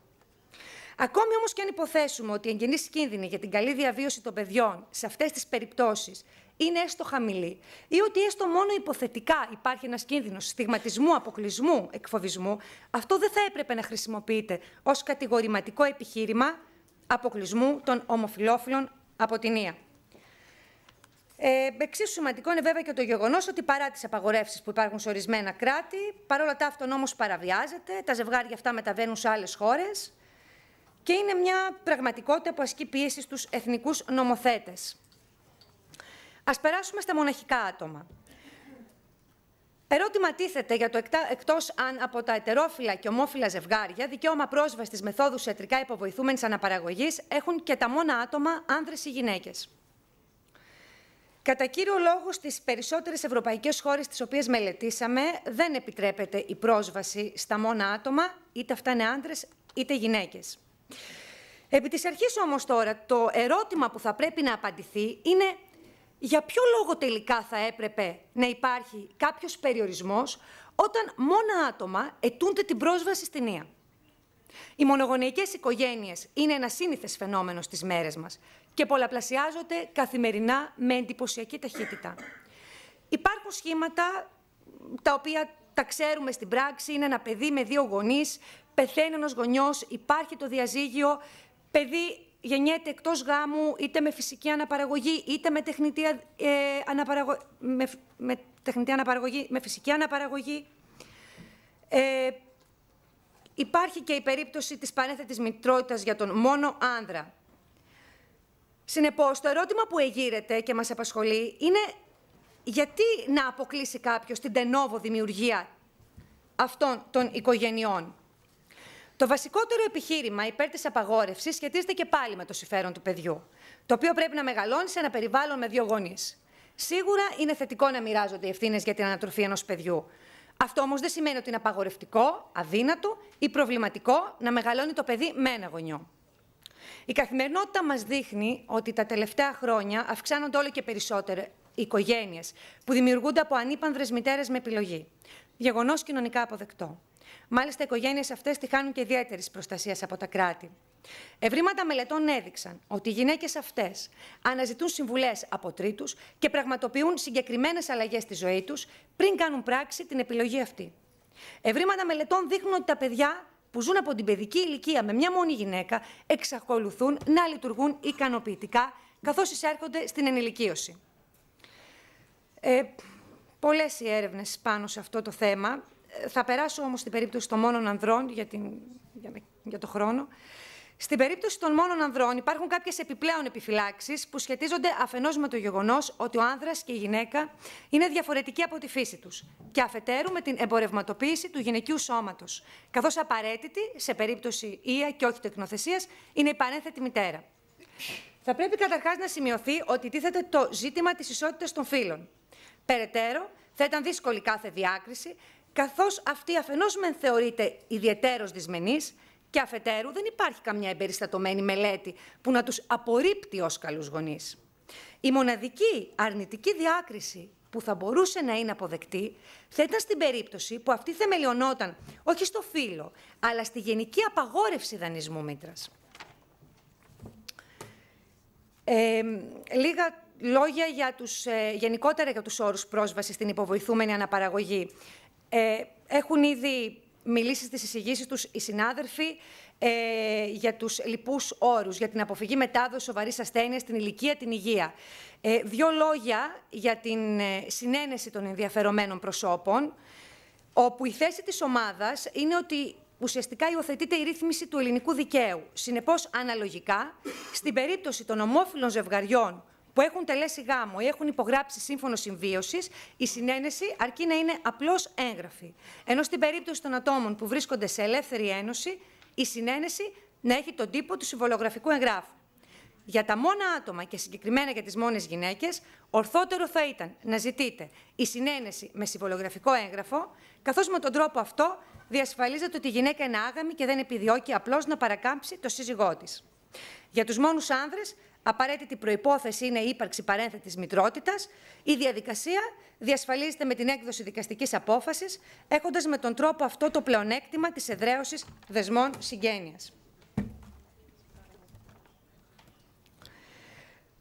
Ακόμη όμως και αν υποθέσουμε ότι οι εγγενείς κίνδυνοι για την καλή διαβίωση των παιδιών σε αυτές τις περιπτώσεις είναι έστω χαμηλή ή ότι έστω μόνο υποθετικά υπάρχει ένας κίνδυνος στιγματισμού, αποκλεισμού, εκφοβισμού, αυτό δεν θα έπρεπε να χρησιμοποιείται ως κατηγορηματικό επιχείρημα αποκλεισμού των ομοφυλόφιλων από την ία. Εξίσου σημαντικό είναι βέβαια και το γεγονός ότι παρά τις απαγορεύσεις που υπάρχουν σε ορισμένα κράτη, παρόλα τα αυτό ο νόμος παραβιάζεται, τα ζευγάρια αυτά μεταβαίνουν σε άλλες χώρες και είναι μια πραγματικότητα που ασκεί πίεση στους εθνικούς νομοθέτες. Ας περάσουμε στα μοναχικά άτομα. Ερώτημα τίθεται για το εκτός αν από τα ετερόφυλα και ομόφυλα ζευγάρια δικαίωμα πρόσβαση στις μεθόδους ιατρικά υποβοηθούμενης αναπαραγωγής έχουν και τα μόνα άτομα, άνδρες ή γυναίκες. Κατά κύριο λόγο, στις περισσότερες ευρωπαϊκές χώρες τις οποίες μελετήσαμε, δεν επιτρέπεται η πρόσβαση στα μόνα άτομα, είτε αυτά είναι άνδρες είτε γυναίκες. Επί της αρχής όμως τώρα, το ερώτημα που θα πρέπει να απαντηθεί είναι για ποιο λόγο τελικά θα έπρεπε να υπάρχει κάποιος περιορισμός όταν μόνα άτομα αιτούνται την πρόσβαση στην ία. Οι μονογονεϊκές οικογένειες είναι ένα σύνηθες φαινόμενο στις μέρες μας και πολλαπλασιάζονται καθημερινά με εντυπωσιακή ταχύτητα. Υπάρχουν σχήματα τα οποία τα ξέρουμε στην πράξη, είναι ένα παιδί με 2 γονείς, πεθαίνει ένας γονιός, υπάρχει το διαζύγιο, παιδί γεννιέται εκτός γάμου, είτε με φυσική αναπαραγωγή, είτε με τεχνητή αναπαραγωγή, με φυσική αναπαραγωγή. Υπάρχει και η περίπτωση της παρένθετης μητρότητας για τον μόνο άνδρα. Συνεπώς, το ερώτημα που εγείρεται και μας απασχολεί είναι γιατί να αποκλείσει κάποιος την de novo δημιουργία αυτών των οικογενειών. Το βασικότερο επιχείρημα υπέρ της απαγόρευσης σχετίζεται και πάλι με το συμφέρον του παιδιού, το οποίο πρέπει να μεγαλώνει σε ένα περιβάλλον με 2 γονείς. Σίγουρα είναι θετικό να μοιράζονται οι ευθύνες για την ανατροφή ενός παιδιού. Αυτό όμως δεν σημαίνει ότι είναι απαγορευτικό, αδύνατο ή προβληματικό να μεγαλώνει το παιδί με ένα γονιό. Η καθημερινότητα μας δείχνει ότι τα τελευταία χρόνια αυξάνονται όλο και περισσότερο οι οικογένειες που δημιουργούνται από ανήπανδρες μητέρες με επιλογή. Γεγονός κοινωνικά αποδεκτό. Μάλιστα, οι οικογένειες αυτές τη χάνουν και ιδιαίτερης προστασίας από τα κράτη. Ευρήματα μελετών έδειξαν ότι οι γυναίκες αυτές αναζητούν συμβουλές από τρίτους και πραγματοποιούν συγκεκριμένες αλλαγές στη ζωή τους πριν κάνουν πράξη την επιλογή αυτή. Ευρήματα μελετών δείχνουν ότι τα παιδιά που ζουν από την παιδική ηλικία με μια μόνη γυναίκα εξακολουθούν να λειτουργούν ικανοποιητικά καθώς εισέρχονται στην ενηλικίωση. Πολλές οι έρευνες πάνω σε αυτό το θέμα. Θα περάσω όμως στην περίπτωση των μόνων ανδρών για το χρόνο. Στην περίπτωση των μόνων ανδρών υπάρχουν κάποιες επιπλέον επιφυλάξεις που σχετίζονται αφενός με το γεγονός ότι ο άνδρας και η γυναίκα είναι διαφορετικοί από τη φύση τους και αφετέρου με την εμπορευματοποίηση του γυναικείου σώματος, καθώς απαραίτητη σε περίπτωση ία και όχι τεκνοθεσίας είναι η παρένθετη μητέρα. Θα πρέπει καταρχάς να σημειωθεί ότι τίθεται το ζήτημα της ισότητας των φύλων. Περαιτέρω, θα ήταν δύσκολη κάθε διάκριση, καθώς αυτή αφενός μεν θεωρείται ιδιαιτέρως δυσμενής και αφετέρου δεν υπάρχει καμιά εμπεριστατωμένη μελέτη που να τους απορρίπτει ως καλούς γονείς. Η μοναδική αρνητική διάκριση που θα μπορούσε να είναι αποδεκτή θα ήταν στην περίπτωση που αυτή θεμελιωνόταν όχι στο φύλο, αλλά στη γενική απαγόρευση δανεισμού μήτρας. Λίγα λόγια γενικότερα για τους όρους πρόσβασης στην υποβοηθούμενη αναπαραγωγή. Έχουν ήδη μιλήσει στις εισηγήσεις τους οι συνάδελφοι για τους λοιπούς όρους, για την αποφυγή μετάδοση σοβαρής ασθένειας στην ηλικία, την υγεία. 2 λόγια για την συνένεση των ενδιαφερομένων προσώπων, όπου η θέση της ομάδας είναι ότι ουσιαστικά υιοθετείται η ρύθμιση του ελληνικού δικαίου. Συνεπώς, αναλογικά, στην περίπτωση των ομόφυλων ζευγαριών που έχουν τελέσει γάμο ή έχουν υπογράψει σύμφωνο συμβίωσης, η συνένεση αρκεί να είναι απλώς έγγραφη. Ενώ στην περίπτωση των ατόμων που βρίσκονται σε ελεύθερη ένωση, η συνένεση να έχει τον τύπο του συμβολογραφικού εγγράφου. Για τα μόνα άτομα και συγκεκριμένα για τις μόνες γυναίκες, ορθότερο θα ήταν να ζητείτε η συνένεση με συμβολογραφικό έγγραφο, καθώς με τον τρόπο αυτό διασφαλίζεται ότι η γυναίκα είναι άγαμη και δεν επιδιώκει απλώς να παρακάμψει το σύζυγό της. Για τους μόνους άνδρες, απαραίτητη προϋπόθεση είναι η ύπαρξη παρένθετης μητρότητας. Η διαδικασία διασφαλίζεται με την έκδοση δικαστικής απόφασης, έχοντας με τον τρόπο αυτό το πλεονέκτημα της εδραίωσης δεσμών συγγένειας.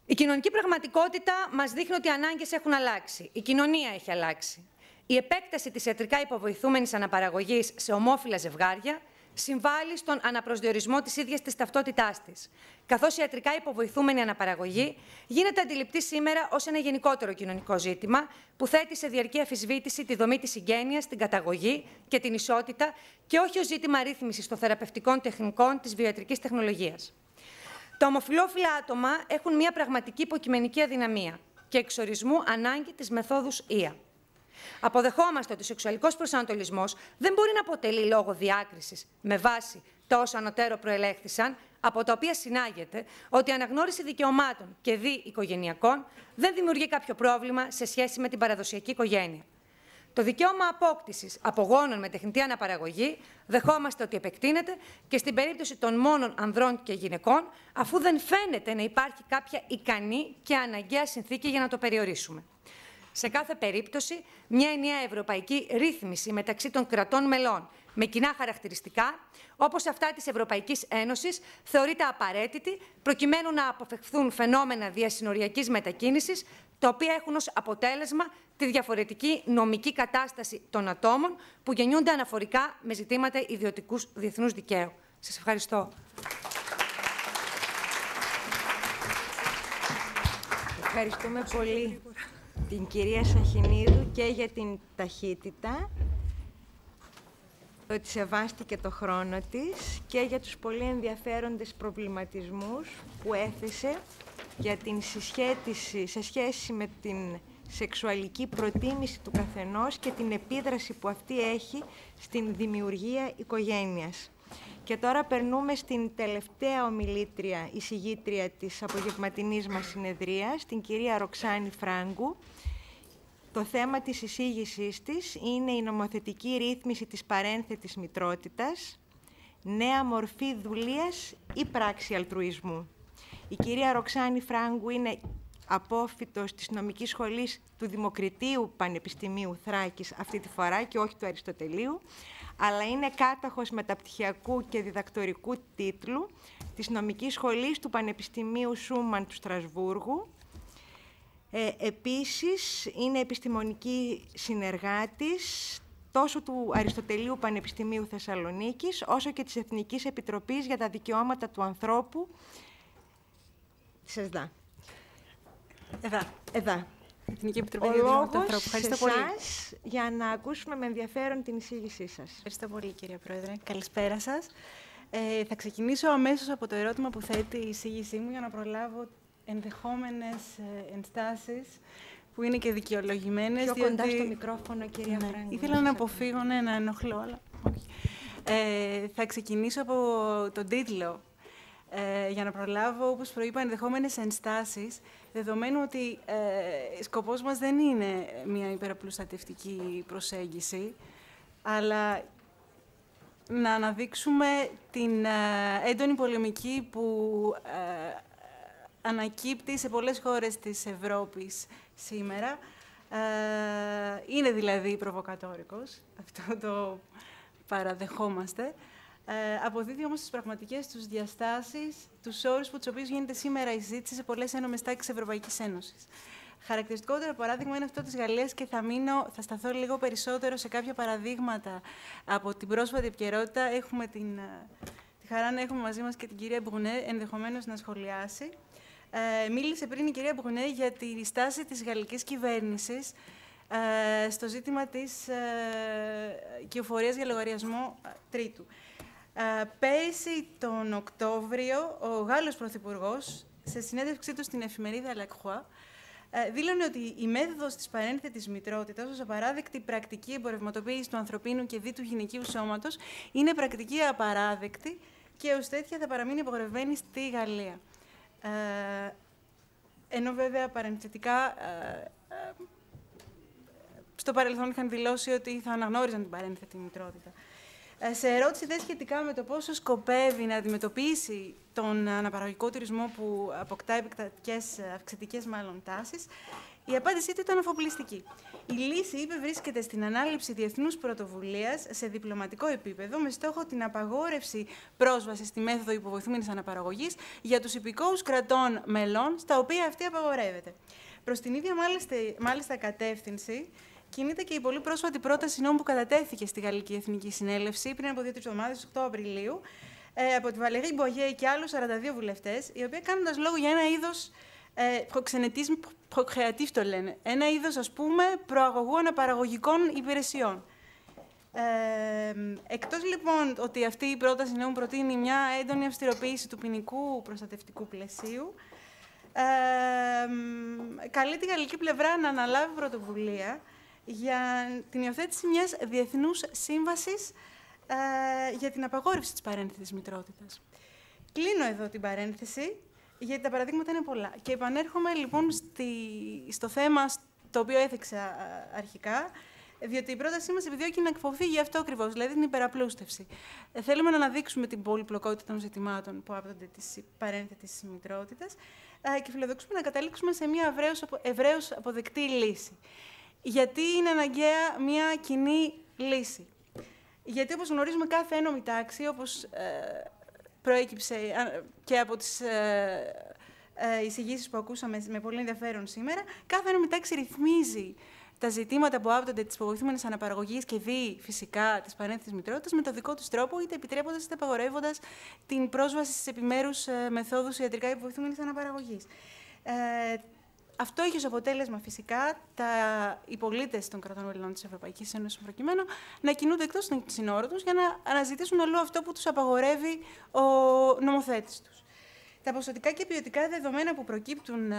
Η κοινωνική πραγματικότητα μας δείχνει ότι οι ανάγκες έχουν αλλάξει. Η κοινωνία έχει αλλάξει. Η επέκταση της ιατρικά υποβοηθούμενης αναπαραγωγής σε ομόφυλα ζευγάρια συμβάλλει στον αναπροσδιορισμό της ίδιας της ταυτότητάς της, καθώς η ιατρικά υποβοηθούμενη αναπαραγωγή γίνεται αντιληπτή σήμερα ως ένα γενικότερο κοινωνικό ζήτημα που θέτει σε διαρκή αμφισβήτηση τη δομή της συγγένειας, την καταγωγή και την ισότητα και όχι ως ζήτημα ρύθμισης των θεραπευτικών τεχνικών της βιοιατρικής τεχνολογίας. Τα ομοφυλόφιλα άτομα έχουν μια πραγματική υποκειμενική αδυναμία και εξορισμού ανάγκη της μεθόδους ία. Αποδεχόμαστε ότι ο σεξουαλικός προσανατολισμός δεν μπορεί να αποτελεί λόγο διάκρισης με βάση τα όσα ανωτέρω προελέχθησαν, από τα οποία συνάγεται ότι η αναγνώριση δικαιωμάτων και δι οικογενειακών δεν δημιουργεί κάποιο πρόβλημα σε σχέση με την παραδοσιακή οικογένεια. Το δικαίωμα απόκτησης απογόνων με τεχνητή αναπαραγωγή δεχόμαστε ότι επεκτείνεται και στην περίπτωση των μόνων ανδρών και γυναικών, αφού δεν φαίνεται να υπάρχει κάποια ικανή και αναγκαία συνθήκη για να το περιορίσουμε. Σε κάθε περίπτωση, μια ενιαία ευρωπαϊκή ρύθμιση μεταξύ των κρατών μελών με κοινά χαρακτηριστικά, όπως αυτά της Ευρωπαϊκής Ένωσης, θεωρείται απαραίτητη προκειμένου να αποφευχθούν φαινόμενα διασυνοριακής μετακίνησης, τα οποία έχουν ως αποτέλεσμα τη διαφορετική νομική κατάσταση των ατόμων που γεννιούνται αναφορικά με ζητήματα ιδιωτικούς διεθνούς δικαίου. Σας ευχαριστώ. Ευχαριστούμε πολύ την κυρία Σαχινίδου και για την ταχύτητα, ότι σεβάστηκε το χρόνο της, και για τους πολύ ενδιαφέροντες προβληματισμούς που έθεσε για την συσχέτιση σε σχέση με την σεξουαλική προτίμηση του καθενός και την επίδραση που αυτή έχει στην δημιουργία οικογένειας. Και τώρα περνούμε στην τελευταία ομιλήτρια, εισηγήτρια της απογευματινής μας συνεδρίας, την κυρία Ροξάνη Φράγκου. Το θέμα της εισήγησής της είναι η νομοθετική ρύθμιση της παρένθετης μητρότητας, νέα μορφή δουλείας ή πράξη αλτρουισμού. Η κυρία Ροξάνη Φράγκου είναι απόφοιτος της νομικής σχολής του Δημοκριτίου Πανεπιστημίου Θράκης αυτή τη φορά και όχι του Αριστοτελείου, αλλά είναι κάτοχος μεταπτυχιακού και διδακτορικού τίτλου της νομικής σχολής του Πανεπιστημίου Σούμαν του Στρασβούργου. Επίσης, είναι επιστημονική συνεργάτης τόσο του Αριστοτελείου Πανεπιστημίου Θεσσαλονίκης, όσο και της Εθνικής Επιτροπής για τα Δικαιώματα του Ανθρώπου της ΕΣΔΑ. Εδά. Εθνική Επιτροπή για τα Δικαιώματα του Ανθρώπου. Ευχαριστώ πολύ. Για να ακούσουμε με ενδιαφέρον την εισήγησή σας. Ευχαριστώ πολύ, κυρία Πρόεδρε. Καλησπέρα σας. Θα ξεκινήσω αμέσως από το ερώτημα που θέτει η εισήγησή μου για να προλάβω ενδεχόμενες ενστάσεις που είναι και δικαιολογημένες. Πιο κοντά στο μικρόφωνο, κυρία Φράγκου. Ήθελα να αποφύγω να ενοχλώ, αλλά όχι. Θα ξεκινήσω από τον τίτλο για να προλάβω, όπως προείπα, ενδεχόμενες ενστάσεις, δεδομένου ότι σκοπός μας δεν είναι μια υπεραπλουστατευτική προσέγγιση, αλλά να αναδείξουμε την έντονη πολεμική που ανακύπτει σε πολλές χώρες της Ευρώπης σήμερα. Είναι δηλαδή προβοκατόρικος, αυτό το παραδεχόμαστε. Αποδίδει όμως τις πραγματικές τους διαστάσεις, τους όρους που τους οποίους γίνεται σήμερα η συζήτηση σε πολλές ένομες τάξεις της Ευρωπαϊκής Ένωσης. Χαρακτηριστικότερο παράδειγμα είναι αυτό της Γαλλίας και θα σταθώ λίγο περισσότερο σε κάποια παραδείγματα από την πρόσφατη επικαιρότητα. Έχουμε τη χαρά να έχουμε μαζί μας και την κυρία Μπρουνέ, ενδεχομένως να σχολιάσει. Μίλησε πριν η κυρία Μπρουνέ για τη στάση της γαλλικής κυβέρνησης στο ζήτημα της κυοφορίας για λογαριασμό τρίτου. Πέρυσι τον Οκτώβριο, ο Γάλλος Πρωθυπουργός, σε συνέντευξή του στην εφημερίδα La Croix, δήλωνε ότι η μέθοδος της παρένθετης μητρότητας ως απαράδεκτη πρακτική εμπορευματοποίηση του ανθρωπίνου και δι του γυναικείου σώματος είναι πρακτική απαράδεκτη και ως τέτοια θα παραμείνει απογορευμένη στη Γαλλία. Ενώ βέβαια παρενθετικά στο παρελθόν είχαν δηλώσει ότι θα αναγνώριζαν την παρένθετη μητρότητα. Σε ερώτηση δε σχετικά με το πόσο σκοπεύει να αντιμετωπίσει τον αναπαραγωγικό τουρισμό που αποκτά αυξητικές τάσεις, η απάντησή του ήταν αφοπλιστική. Η λύση, είπε, βρίσκεται στην ανάληψη διεθνούς πρωτοβουλίας σε διπλωματικό επίπεδο με στόχο την απαγόρευση πρόσβασης στη μέθοδο υποβοηθούμενης αναπαραγωγής για τους υπηκόους κρατών μελών, στα οποία αυτή απαγορεύεται. Προς την ίδια μάλιστα κατεύθυνση κινείται και η πολύ πρόσφατη πρόταση νόμου που κατατέθηκε στη Γαλλική Εθνική Συνέλευση πριν από 2-3 εβδομάδες, 8 Απριλίου, από τη Βαλερή Μπογιέ και άλλους 42 βουλευτές, οι οποίοι κάνοντας λόγο για ένα είδος προξενετισμ προκρεατίv το λένε, ένα είδος, ας πούμε, προαγωγού αναπαραγωγικών υπηρεσιών. Εκτός λοιπόν ότι αυτή η πρόταση νόμου προτείνει μια έντονη αυστηροποίηση του ποινικού προστατευτικού πλαισίου, καλεί τη γαλλική πλευρά να αναλάβει πρωτοβουλία για την υιοθέτηση μιας διεθνούς σύμβασης για την απαγόρευση της παρένθετης μητρότητας. Κλείνω εδώ την παρένθεση, γιατί τα παραδείγματα είναι πολλά. Και επανέρχομαι λοιπόν στο θέμα το οποίο έθιξα αρχικά, διότι η πρότασή μας επιδιώκει να αποφύγει αυτό ακριβώς, δηλαδή την υπεραπλούστευση. Θέλουμε να αναδείξουμε την πολυπλοκότητα των ζητημάτων που άπτονται της παρένθετης μητρότητας και φιλοδοξούμε να καταλήξουμε σε μια ευρέως αποδεκτή λύση. Γιατί είναι αναγκαία μια κοινή λύση. Γιατί, όπως γνωρίζουμε, κάθε ένομη τάξη, όπως προέκυψε και από τις εισηγήσεις που ακούσαμε με πολύ ενδιαφέρον σήμερα, κάθε ένομη τάξη ρυθμίζει τα ζητήματα που άπτονται της υποβοηθούμενης αναπαραγωγής και δι φυσικά της παρένθετης μητρότητας με το δικό τους τρόπο, είτε επιτρέποντας είτε απαγορεύοντας την πρόσβαση στις επιμέρους μεθόδους ιατρικά υποβοηθούμενης αναπαραγωγής. Αυτό έχει ως αποτέλεσμα φυσικά οι πολίτες των κρατών μελών της Ευρωπαϊκής Ένωσης προκειμένου να κινούνται εκτός των συνόρων τους για να αναζητήσουν αλλού αυτό που τους απαγορεύει ο νομοθέτης τους. Τα ποσοτικά και ποιοτικά δεδομένα που προκύπτουν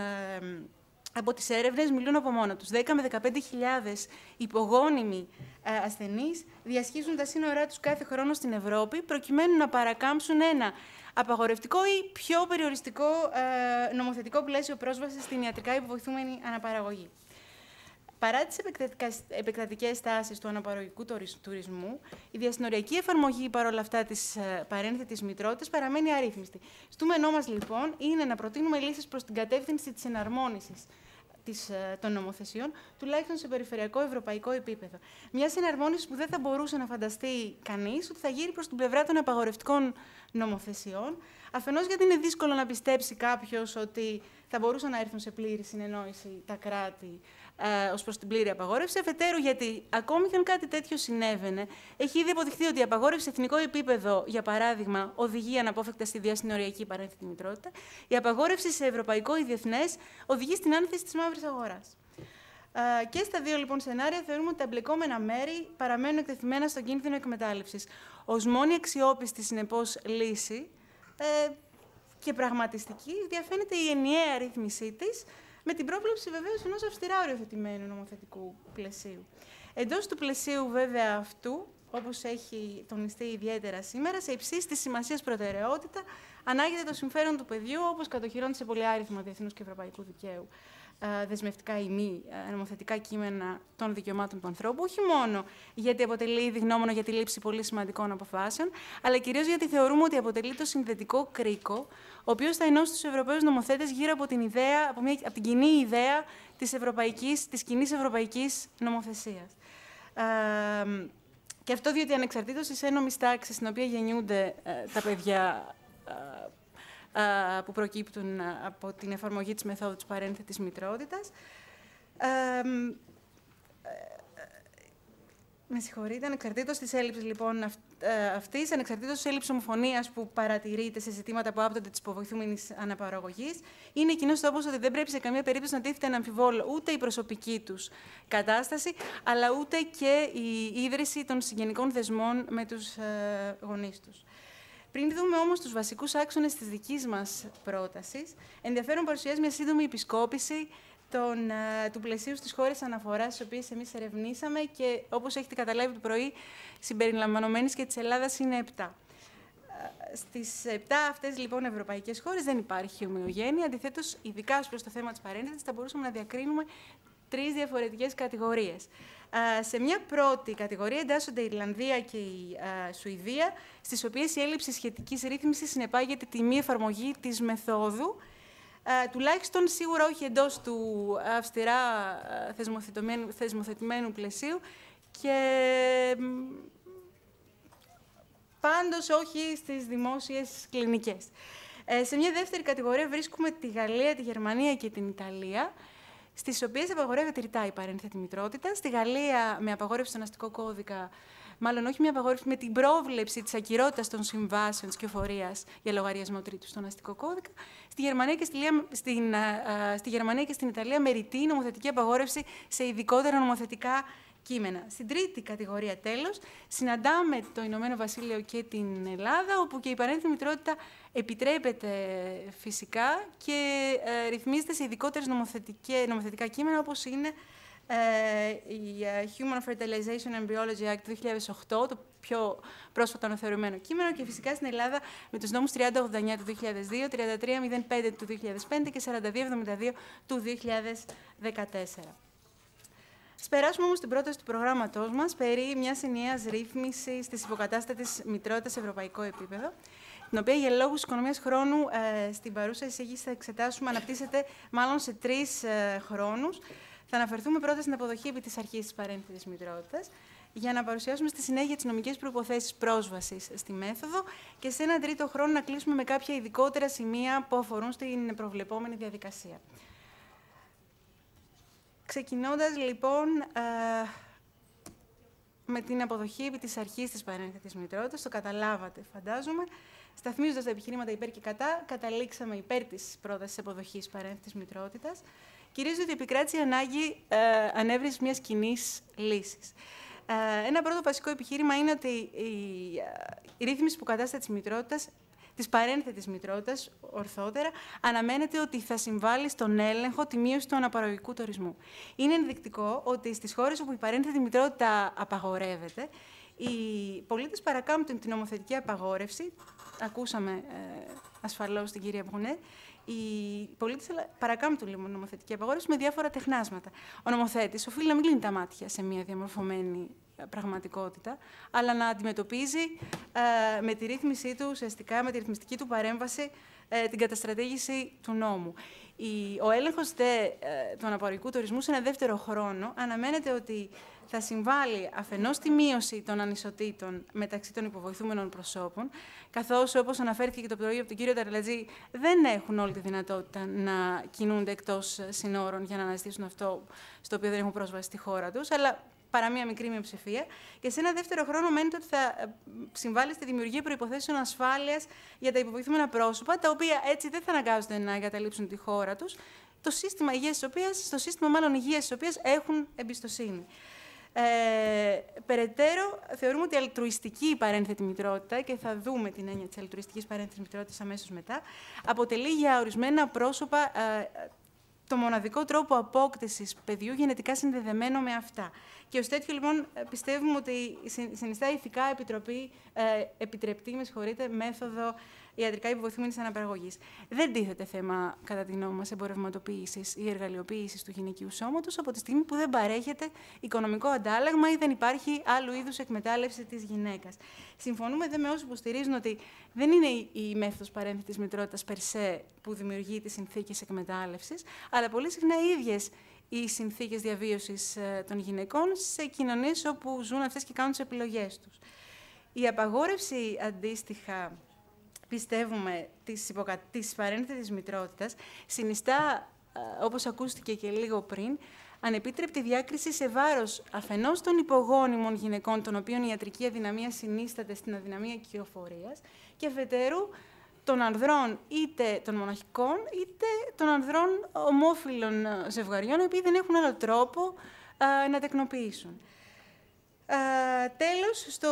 από τις έρευνες μιλούν από μόνα τους. 10 με 15.000 υπογόνιμοι ασθενείς διασχίζουν τα σύνορά τους κάθε χρόνο στην Ευρώπη προκειμένου να παρακάμψουν ένα απαγορευτικό ή πιο περιοριστικό νομοθετικό πλαίσιο πρόσβασης στην ιατρικά υποβοηθούμενη αναπαραγωγή. Παρά τις επεκτατικές τάσεις του αναπαραγωγικού τουρισμού, η διασυνοριακή εφαρμογή παρόλα αυτά της παρένθετης μητρότητας παραμένει αρρύθμιστη. Στούμενό μας λοιπόν είναι να προτείνουμε λύσεις προς την κατεύθυνση της εναρμόνισης των νομοθεσιών, τουλάχιστον σε περιφερειακό ευρωπαϊκό επίπεδο. Μια εναρμόνιση που δεν θα μπορούσε να φανταστεί κανείς ότι θα γύρει προς την πλευρά των απαγορευτικών νομοθεσιών. Αφενός γιατί είναι δύσκολο να πιστέψει κάποιος ότι θα μπορούσαν να έρθουν σε πλήρη συνεννόηση τα κράτη ως προς την πλήρη απαγόρευση. Αφετέρου, γιατί ακόμη και αν κάτι τέτοιο συνέβαινε, έχει ήδη αποδειχθεί ότι η απαγόρευση σε εθνικό επίπεδο, για παράδειγμα, οδηγεί αναπόφευκτα στη διασυνοριακή παρένθετη μητρότητα. Η απαγόρευση σε ευρωπαϊκό ή διεθνές οδηγεί στην άνθηση της μαύρης αγοράς. Και στα δύο λοιπόν σενάρια θεωρούμε ότι τα εμπλεκόμενα μέρη παραμένουν εκτεθειμένα στον κίνδυνο εκμετάλλευσης. Ως μόνη αξιόπιστη, συνεπώς, λύση και πραγματιστική διαφαίνεται η ενιαία ρύθμισή της, με την πρόβλεψη βεβαίως ενός αυστηρά οριοθετημένου νομοθετικού πλαισίου. Εντός του πλαισίου βέβαια αυτού, όπως έχει τονιστεί ιδιαίτερα σήμερα, σε υψίστη σημασίας προτεραιότητα ανάγεται το συμφέρον του παιδιού, όπως κατοχυρώνεται σε πολυάριθμα διεθνούς και ευρωπαϊκού δικαίου δεσμευτικά ή μη νομοθετικά κείμενα των δικαιωμάτων του ανθρώπου, όχι μόνο γιατί αποτελεί ήδη γνώμονο για τη λήψη πολύ σημαντικών αποφάσεων, αλλά κυρίως γιατί θεωρούμε ότι αποτελεί το συνδετικό κρίκο, ο οποίος θα ενώσει τους Ευρωπαίους νομοθέτες γύρω από την κοινή ιδέα της κοινής ευρωπαϊκής νομοθεσίας. Και αυτό διότι ανεξαρτήτως της ένομης τάξης στην οποία γεννιούνται τα παιδιά που προκύπτουν από την εφαρμογή της μεθόδου της παρένθετης μητρότητας. Με συγχωρείτε, ανεξαρτήτως της έλλειψης λοιπόν αυτής, ανεξαρτήτως της έλλειψης ομοφωνίας που παρατηρείται σε ζητήματα που άπτονται της υποβοηθούμενης αναπαραγωγής, είναι κοινός τόπος ότι δεν πρέπει σε καμία περίπτωση να τίθεται να αμφιβόλο ούτε η προσωπική τους κατάσταση, αλλά ούτε και η ίδρυση των συγγενικών δεσμών με τους γονείς τους. Πριν δούμε όμως τους βασικούς άξονες της δικής μας πρότασης, ενδιαφέρον παρουσιάζει μια σύντομη επισκόπηση του πλαισίου στις χώρες αναφοράς, τις οποίες εμείς ερευνήσαμε και όπως έχετε καταλάβει το πρωί, συμπεριλαμβανομένης και της Ελλάδας, είναι 7. Στις 7 αυτές λοιπόν ευρωπαϊκές χώρες δεν υπάρχει ομοιογένεια. Αντιθέτως, ειδικά προς το θέμα της παρένθετης, θα μπορούσαμε να διακρίνουμε 3 διαφορετικές κατηγορίες. Σε μια πρώτη κατηγορία εντάσσονται η Ιρλανδία και η Σουηδία, στις οποίες η έλλειψη σχετικής ρύθμισης συνεπάγεται τη μη εφαρμογή της μεθόδου, τουλάχιστον σίγουρα όχι εντός του αυστηρά θεσμοθετημένου πλαισίου και πάντως όχι στις δημόσιες κλινικές. Σε μια δεύτερη κατηγορία βρίσκουμε τη Γαλλία, τη Γερμανία και την Ιταλία, στις οποίες απαγορεύεται ρητά η παρένθετη μητρότητα. Στη Γαλλία, με απαγόρευση στον αστικό κώδικα, μάλλον όχι με απαγόρευση, με την πρόβλεψη της ακυρότητας των συμβάσεων της κυοφορίας για λογαριασμό τρίτου στον αστικό κώδικα. Στη Γερμανία και στην Ιταλία, με ρητή νομοθετική απαγόρευση σε ειδικότερα νομοθετικά κείμενα. Στην τρίτη κατηγορία, τέλος, συναντάμε το Ηνωμένο Βασίλειο και την Ελλάδα, όπου και η παρένθετη μητρότητα επιτρέπεται φυσικά και ρυθμίζεται σε ειδικότερες νομοθετικά κείμενα, όπως είναι η Human Fertilization Embryology Act του 2008, το πιο πρόσφατο αναθεωρημένο κείμενο, και φυσικά στην Ελλάδα με τους νόμους 3089 του 2002, 3305 του 2005 και 4272 του 2014. Ας περάσουμε όμως στην πρόταση του προγράμματός μας περί μιας ενιαίας ρύθμισης της υποκατάστατης μητρότητας σε ευρωπαϊκό επίπεδο, την οποία για λόγους οικονομίας χρόνου στην παρούσα εισήγηση θα εξετάσουμε, αναπτύσσεται μάλλον σε 3 χρόνους. Θα αναφερθούμε πρώτα στην αποδοχή επί της αρχής της παρένθετης μητρότητας, για να παρουσιάσουμε στη συνέχεια τις νομικές προϋποθέσεις πρόσβασης στη μέθοδο και σε έναν τρίτο χρόνο να κλείσουμε με κάποια ειδικότερα σημεία που αφορούν στην προβλεπόμενη διαδικασία. Ξεκινώντας λοιπόν με την αποδοχή επί της αρχής της παρένθετης μητρότητας, το καταλάβατε φαντάζομαι, σταθμίζοντας τα επιχειρήματα υπέρ και κατά, καταλήξαμε υπέρ της πρότασης αποδοχής παρένθετης μητρότητας, κυρίως διότι επικράτησε η ανάγκη ανέβρεσης μιας κοινής λύσης. Ένα πρώτο βασικό επιχείρημα είναι ότι η ρύθμιση υποκατάστατης της μητρότητας, της παρένθετης μητρότητας, ορθότερα, αναμένεται ότι θα συμβάλλει στον έλεγχο τη μείωση του αναπαραγωγικού τουρισμού. Είναι ενδεικτικό ότι στις χώρες όπου η παρένθετη μητρότητα απαγορεύεται, οι πολίτες παρακάμπτουν την νομοθετική απαγόρευση. Ακούσαμε ασφαλώς την κυρία Μπουνέ. Οι πολίτες παρακάμπτουν λοιπόν νομοθετική απαγόρευση με διάφορα τεχνάσματα. Ο νομοθέτης οφείλει να μην κλείνει τα μάτια σε μια διαμορφωμένη πραγματικότητα, αλλά να αντιμετωπίζει με τη ρύθμισή του, ουσιαστικά με τη ρυθμιστική του παρέμβαση, την καταστρατήγηση του νόμου. Ο έλεγχος του αναπαραγωγικού τουρισμού σε ένα δεύτερο χρόνο αναμένεται ότι θα συμβάλλει αφενός στη μείωση των ανισοτήτων μεταξύ των υποβοηθούμενων προσώπων, καθώς, όπως αναφέρθηκε και το πρωί από τον κύριο Ταρλατζή, δεν έχουν όλη τη δυνατότητα να κινούνται εκτός συνόρων για να αναζητήσουν αυτό στο οποίο δεν έχουν πρόσβαση στη χώρα τους, αλλά παρά μία μικρή μειοψηφία. Και σε ένα δεύτερο χρόνο μένεται ότι θα συμβάλλει στη δημιουργία προϋποθέσεων ασφάλειας για τα υποβοηθούμενα πρόσωπα, τα οποία έτσι δεν θα αναγκάζονται να εγκαταλείψουν τη χώρα τους, στο σύστημα υγείας της οποίας έχουν εμπιστοσύνη. Περαιτέρω, θεωρούμε ότι η αλτρουιστική παρένθετη μητρότητα, και θα δούμε την έννοια της αλτρουιστικής παρένθετης μητρότητας αμέσως μετά, αποτελεί για ορισμένα πρόσωπα το μοναδικό τρόπο απόκτησης παιδιού γενετικά συνδεδεμένο με αυτά. Και ως τέτοιο, λοιπόν, πιστεύουμε ότι συνιστά ηθικά επιτρεπτή μέθοδο ιατρικά υποβοηθούμενης αναπαραγωγής. Δεν τίθεται θέμα, κατά τη γνώμη μας, εμπορευματοποίησης ή εργαλειοποίησης του γυναικείου σώματος από τη στιγμή που δεν παρέχεται οικονομικό αντάλλαγμα ή δεν υπάρχει άλλου είδους εκμετάλλευση της γυναίκας. Συμφωνούμε με όσους υποστηρίζουν ότι δεν είναι η μέθοδος παρένθετης μητρότητας περσέ που δημιουργεί τις συνθήκες εκμετάλλευσης, αλλά πολύ συχνά οι ίδιες οι συνθήκες διαβίωσης των γυναικών σε κοινωνίες όπου ζουν αυτές και κάνουν τις επιλογές τους. Η απαγόρευση αντίστοιχα, πιστεύουμε, της παρένθετης μητρότητας συνιστά, όπως ακούστηκε και λίγο πριν, ανεπίτρεπτη διάκριση σε βάρος αφενός των υπογόνιμων γυναικών, των οποίων η ιατρική αδυναμία συνίσταται στην αδυναμία κυοφορίας, και αφετέρου των ανδρών, είτε των μοναχικών, είτε των ανδρών ομόφυλων ζευγαριών, οι οποίοι δεν έχουν άλλο τρόπο να τεκνοποιήσουν. Τέλος, στο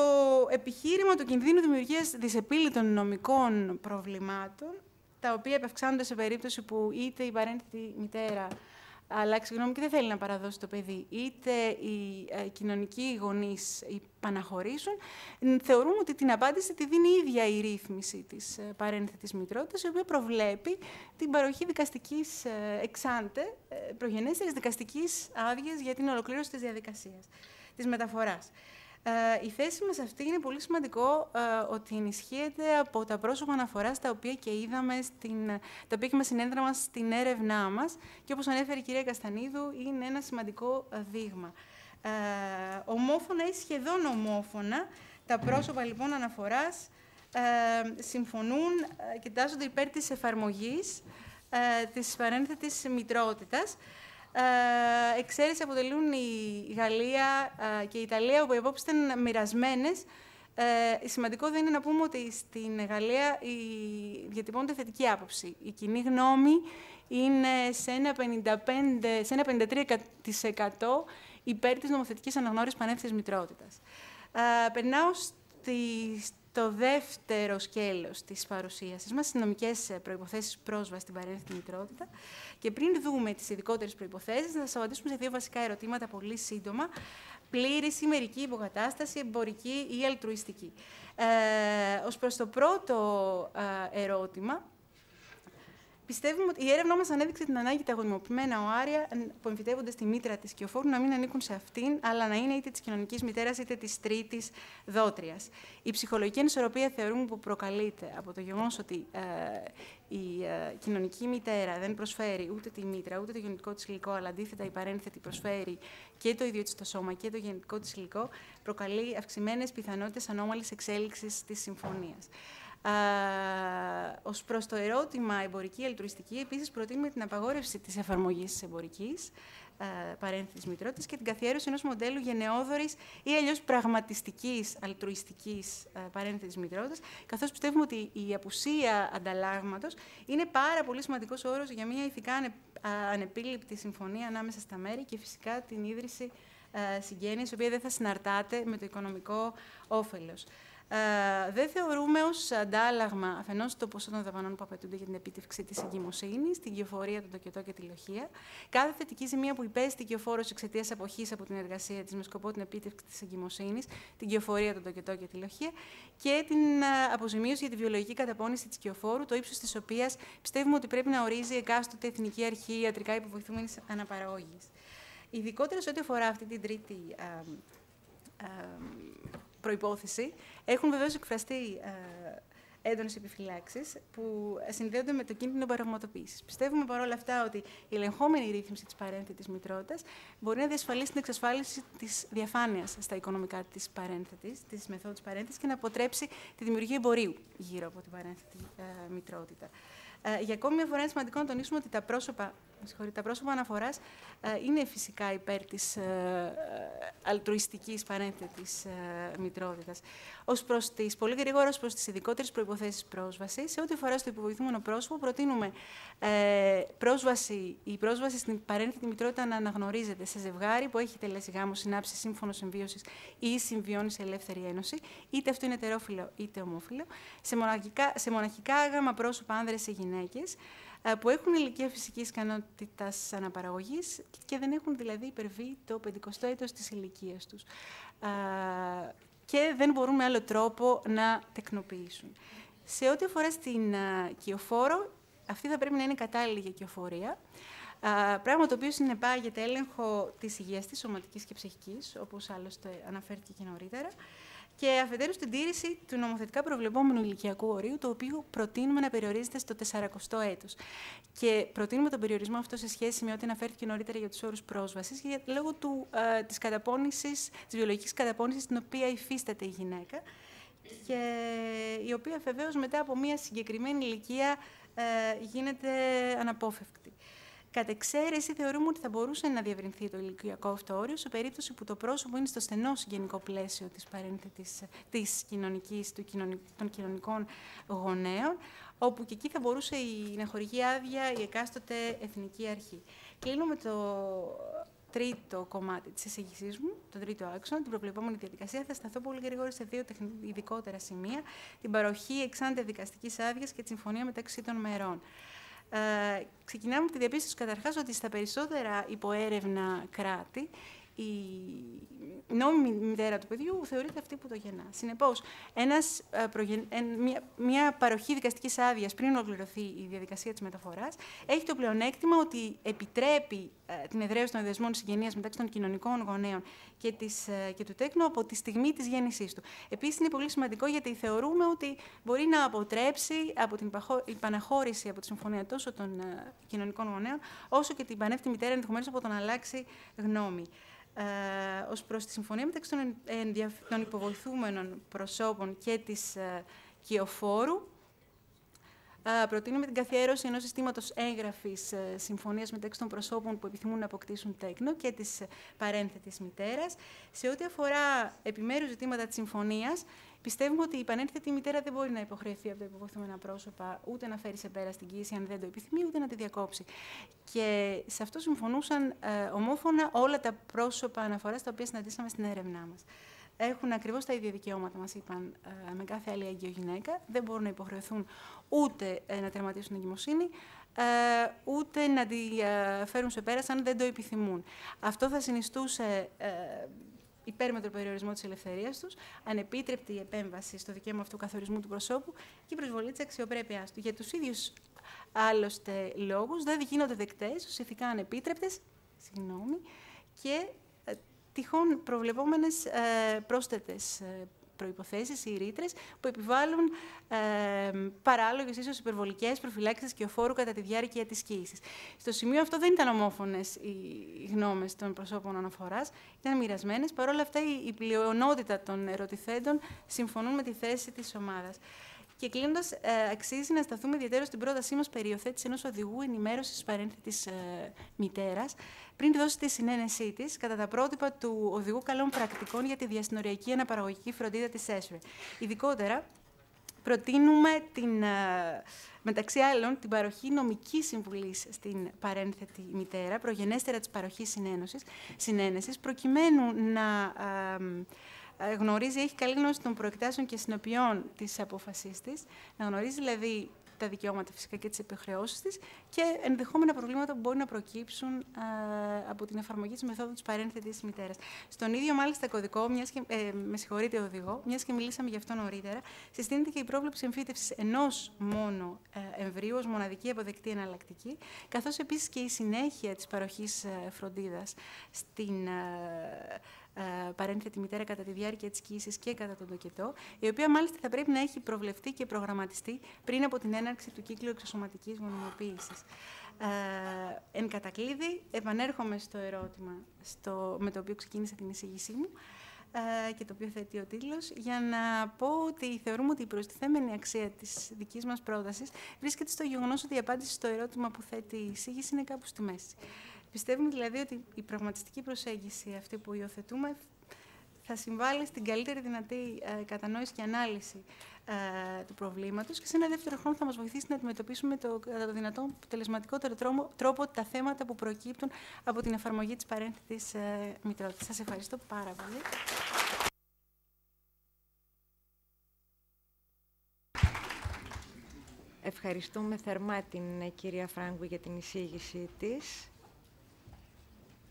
επιχείρημα του κινδύνου δημιουργίας δυσεπίλητων νομικών προβλημάτων, τα οποία επαυξάνονται σε περίπτωση που είτε η παρένθετη μητέρα αλλάξει γνώμη και δεν θέλει να παραδώσει το παιδί, είτε οι κοινωνικοί γονείς υπαναχωρήσουν, θεωρούμε ότι την απάντηση τη δίνει η ίδια η ρύθμιση της παρένθετης μητρότητας, η οποία προβλέπει την παροχή δικαστικής εξάντε, προγενέστερης δικαστικής άδειας για την ολοκλήρωση της διαδικασίας της μεταφοράς. Η θέση μας αυτή είναι πολύ σημαντικό ότι ενισχύεται από τα πρόσωπα αναφοράς τα οποία και είδαμε, τα οποία και μας συνέδραμα στην έρευνά μας και όπως ανέφερε η κυρία Καστανίδου, είναι ένα σημαντικό δείγμα. Ομόφωνα ή σχεδόν ομόφωνα, τα πρόσωπα λοιπόν αναφοράς συμφωνούν και τάσσονται υπέρ της εφαρμογής της παρένθετης μητρότητας. Εξαίρεση αποτελούν η Γαλλία και η Ιταλία, όπου οι απόψεις ήταν μοιρασμένες. Σημαντικό δεν είναι να πούμε ότι στην Γαλλία διατυπώνεται θετική άποψη. Η κοινή γνώμη είναι σε ένα 53% υπέρ της νομοθετικής αναγνώρισης παρένθετης μητρότητας. Περνάω το δεύτερο σκέλος της παρουσίασης μας, στις νομικές προϋποθέσεις πρόσβασης στην παρένθετη μητρότητα. Και πριν δούμε τις ειδικότερες προϋποθέσεις, θα σας απαντήσουμε σε δύο βασικά ερωτήματα πολύ σύντομα. Πλήρης ή μερική υποκατάσταση, εμπορική ή αλτρουιστική. Ως προς το πρώτο ερώτημα, πιστεύουμε ότι η έρευνά μας ανέδειξε την ανάγκη τα γονιμοποιημένα οάρια που εμφυτεύονται στη μήτρα της κοιοφόρου να μην ανήκουν σε αυτήν, αλλά να είναι είτε της κοινωνικής μητέρας είτε της τρίτης δότριας. Η ψυχολογική ανισορροπία θεωρούμε που προκαλείται από το γεγονός ότι η κοινωνική μητέρα δεν προσφέρει ούτε τη μήτρα ούτε το γεννητικό της υλικό, αλλά αντίθετα η παρένθετη προσφέρει και το ίδιο της το σώμα και το γεννητικό της υλικό, προκαλεί αυξημένες πιθανότητες ανώμαλης εξέλιξης της συμφωνίας. Ως προς το ερώτημα εμπορική ή αλτρουιστική, επίσης προτείνουμε την απαγόρευση της εφαρμογής της εμπορικής παρένθετης μητρότητας και την καθιέρωση ενός μοντέλου γενναιόδωρης ή αλλιώς πραγματιστικής αλτρουιστικής παρένθετης μητρότητας, καθώς πιστεύουμε ότι η απουσία ανταλλάγματος είναι πάρα πολύ σημαντικός όρος για μια ηθικά ανεπίληπτη συμφωνία ανάμεσα στα μέρη και φυσικά την ίδρυση συγγένειας, η οποία δεν θα συναρτάται με το οικονομικό όφελος. Δεν θεωρούμε ως αντάλλαγμα αφενός το ποσό των δαπανών που απαιτούνται για την επίτευξη της εγκυμοσύνης, την κυοφορία, τον τοκετό και τη λοχεία, κάθε θετική ζημία που υπέστη η κοιοφόρος εξαιτίας αποχής από την εργασία της με σκοπό την επίτευξη της εγκυμοσύνης, την κυοφορία, τον τοκετό και τη λοχεία, και την αποζημίωση για τη βιολογική καταπώνηση της κοιοφόρου, το ύψος της οποίας πιστεύουμε ότι πρέπει να ορίζει εκάστοτε εθνική αρχή ιατρικά υποβοηθούμενης αναπαραγωγής. Ειδικότερα σε ό,τι αφορά αυτή την τρίτη προϋπόθεση, έχουν βεβαίως εκφραστεί έντονες επιφυλάξεις που συνδέονται με το κίνδυνο παραγματοποίησης. Πιστεύουμε παρόλα αυτά ότι η ελεγχόμενη ρύθμιση της παρένθετης μητρότητας μπορεί να διασφαλίσει την εξασφάλιση της διαφάνειας στα οικονομικά της παρένθετης, της μεθόδου της παρένθετης, και να αποτρέψει τη δημιουργία εμπορίου γύρω από την παρένθετη μητρότητα. Για ακόμη μια φορά είναι σημαντικό να τονίσουμε ότι τα πρόσωπα αναφοράς είναι φυσικά υπέρ της αλτρουιστικής παρένθετης μητρότητας. Πολύ γρήγορα ως προς τις ειδικότερες προϋποθέσεις πρόσβασης, σε ό,τι αφορά στο υποβοηθούμενο πρόσωπο, προτείνουμε η πρόσβαση στην παρένθετη μητρότητα να αναγνωρίζεται σε ζευγάρι που έχει τελέσει γάμο, συνάψει σύμφωνο συμβίωσης ή συμβιώνει σε ελεύθερη ένωση, είτε αυτό είναι ετερόφιλο είτε ομόφιλο, σε μοναχικά άγαμα πρόσωπα, άνδρες ή γυναίκες, που έχουν ηλικία φυσικής ικανότητας αναπαραγωγής και δεν έχουν δηλαδή υπερβεί το 50ο έτος της ηλικίας τους και δεν μπορούν με άλλο τρόπο να τεκνοποιήσουν. Σε ό,τι αφορά στην κοιοφόρο, αυτή θα πρέπει να είναι κατάλληλη για κοιοφορία, πράγμα το οποίο συνεπάγεται έλεγχο της υγείας της, σωματικής και ψυχικής, όπως άλλωστε αναφέρθηκε και νωρίτερα, και αφετέρου στην τήρηση του νομοθετικά προβλεπόμενου ηλικιακού ορίου, το οποίο προτείνουμε να περιορίζεται στο 40ο έτος. Και προτείνουμε τον περιορισμό αυτό σε σχέση με ό,τι αναφέρθηκε νωρίτερα για τους όρους πρόσβασης, λόγω της βιολογικής καταπώνησης την οποία υφίσταται η γυναίκα, και η οποία βεβαίως μετά από μια συγκεκριμένη ηλικία γίνεται αναπόφευκτη. Κατ' εξαίρεση, θεωρούμε ότι θα μπορούσε να διευρυνθεί το ηλικιακό αυτό όριο σε περίπτωση που το πρόσωπο είναι στο στενό συγγενικό πλαίσιο της παρένθετης των κοινωνικών γονέων, όπου και εκεί θα μπορούσε να χορηγεί άδεια η εκάστοτε εθνική αρχή. Κλείνουμε το τρίτο κομμάτι της εισήγησής μου, τον τρίτο άξονα, την προβλεπόμενη διαδικασία. Θα σταθώ πολύ γρήγορα σε δύο ειδικότερα σημεία: την παροχή εξάντε δικαστικής άδειας και τη συμφωνία μεταξύ των μερών. Ξεκινάμε από τη διαπίστωση καταρχάς ότι στα περισσότερα υποέρευνα κράτη η νόμιμη μητέρα του παιδιού θεωρείται αυτή που το γεννά. Συνεπώς, μια παροχή δικαστικής άδειας πριν ολοκληρωθεί η διαδικασία της μεταφοράς έχει το πλεονέκτημα ότι επιτρέπει την εδραίωση των δεσμών συγγενείας μεταξύ των κοινωνικών γονέων και του τέκνου από τη στιγμή της γέννησής του. Επίσης, είναι πολύ σημαντικό γιατί θεωρούμε ότι μπορεί να αποτρέψει από την υπαναχώρηση από τη συμφωνία τόσο των κοινωνικών γονέων, όσο και την πανεύτη μητέρα ενδεχομένως από το να αλλάξει γνώμη. Ως προς τη συμφωνία μεταξύ των υποβοηθούμενων προσώπων και της κοιοφόρου, προτείνουμε την καθιέρωση ενός συστήματος έγγραφης συμφωνίας μεταξύ των προσώπων που επιθυμούν να αποκτήσουν τέκνο και της παρένθετης μητέρας. Σε ό,τι αφορά επιμέρους ζητήματα της συμφωνίας, πιστεύουμε ότι η πανένθετη μητέρα δεν μπορεί να υποχρεωθεί από τα υποβοηθούμενα πρόσωπα ούτε να φέρει σε πέρα στην κοίηση αν δεν το επιθυμεί, ούτε να τη διακόψει. Και σε αυτό συμφωνούσαν ομόφωνα όλα τα πρόσωπα αναφοράς τα οποία συναντήσαμε στην έρευνά μας. έχουν ακριβώς τα ίδια δικαιώματα, μας είπαν, με κάθε άλλη έγκυο γυναίκα. Δεν μπορούν να υποχρεωθούν ούτε να τερματίσουν εγκυμοσύνη, ούτε να τη φέρουν σε πέρας αν δεν το επιθυμούν. Αυτό θα συνιστούσε υπέρμετρο περιορισμό της ελευθερίας τους, ανεπίτρεπτη επέμβαση στο δικαίωμα αυτού καθορισμού του προσώπου και η προσβολή της αξιοπρέπειάς του. Για τους ίδιους άλλωστε λόγους δεν γίνονται δεκτές ως ηθικά ανεπίτρεπτες και τυχόν προβλεπόμενες πρόσθετες προϋποθέσεις ή ρήτρες που επιβάλλουν παράλογες, ίσως υπερβολικές προφυλάξεις σκιοφόρου κατά τη διάρκεια της κοίησης. Στο σημείο αυτό δεν ήταν ομόφωνες οι γνώμες των προσώπων αναφοράς, ήταν μοιρασμένες. Παρ' όλα αυτά, η πλειονότητα των ερωτηθέντων συμφωνούν με τη θέση της ομάδας. Και κλείνοντας, αξίζει να σταθούμε ιδιαίτερα στην πρότασή μας περί υιοθέτησης ενός οδηγού ενημέρωσης παρένθετης μητέρας, πριν δώσει τη συνένεσή της κατά τα πρότυπα του Οδηγού Καλών Πρακτικών για τη διασυνοριακή αναπαραγωγική φροντίδα της ΕΣΒΕ. Ειδικότερα, προτείνουμε μεταξύ άλλων την παροχή νομικής συμβουλής στην παρένθετη μητέρα, προγενέστερα της παροχής συνένεσης, προκειμένου να γνωρίζει, έχει καλή γνώση των προεκτάσεων και συνοπιών της απόφασής της, να γνωρίζει δηλαδή τα δικαιώματα φυσικά και τις υποχρεώσεις της και ενδεχόμενα προβλήματα που μπορεί να προκύψουν από την εφαρμογή της μεθόδου της παρένθετης μητέρας. Στον ίδιο μάλιστα κωδικό, με συγχωρείτε οδηγό, μιας και μιλήσαμε γι' αυτό νωρίτερα, συστήνεται και η πρόβλεψη εμφύτευσης ενός μόνο εμβρίου ως μοναδική αποδεκτή εναλλακτική, καθώς επίσης και η συνέχεια της παροχής φροντίδας στην παρένθετη μητέρα κατά τη διάρκεια της κοίησης και κατά τον τοκετό, η οποία μάλιστα θα πρέπει να έχει προβλεφτεί και προγραμματιστεί πριν από την έναρξη του κύκλου εξωσωματικής γονιμοποίησης. Εν κατακλείδη, επανέρχομαι στο ερώτημα με το οποίο ξεκίνησα την εισήγησή μου και το οποίο θέτει ο τίτλος, για να πω ότι θεωρούμε ότι η προστιθέμενη αξία της δικής μας πρότασης βρίσκεται στο γεγονός ότι η απάντηση στο ερώτημα που θέτει η εισήγηση είναι κάπου στη μέση. Πιστεύουμε δηλαδή ότι η πραγματιστική προσέγγιση αυτή που υιοθετούμε θα συμβάλλει στην καλύτερη δυνατή κατανόηση και ανάλυση του προβλήματος και σε ένα δεύτερο χρόνο θα μας βοηθήσει να αντιμετωπίσουμε κατά το δυνατόν αποτελεσματικότερο τρόπο τα θέματα που προκύπτουν από την εφαρμογή της παρένθετης μητρότητας. Σας ευχαριστώ πάρα πολύ. Ευχαριστούμε θερμά την κυρία Φράγκου για την εισήγησή της.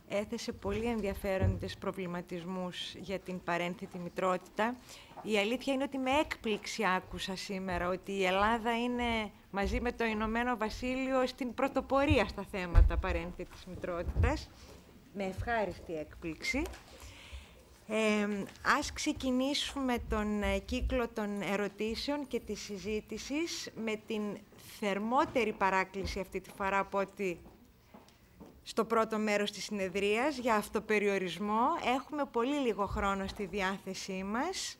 Έθεσε πολύ ενδιαφέροντες προβληματισμούς για την παρένθετη μητρότητα. Η αλήθεια είναι ότι με έκπληξη άκουσα σήμερα ότι η Ελλάδα είναι μαζί με το Ηνωμένο Βασίλειο στην πρωτοπορία στα θέματα παρένθετης μητρότητας. Με ευχάριστη έκπληξη. Ας ξεκινήσουμε τον κύκλο των ερωτήσεων και της συζήτησης με την θερμότερη παράκληση αυτή τη φορά από ότι στο πρώτο μέρος της συνεδρίας για αυτοπεριορισμό. Έχουμε πολύ λίγο χρόνο στη διάθεσή μας.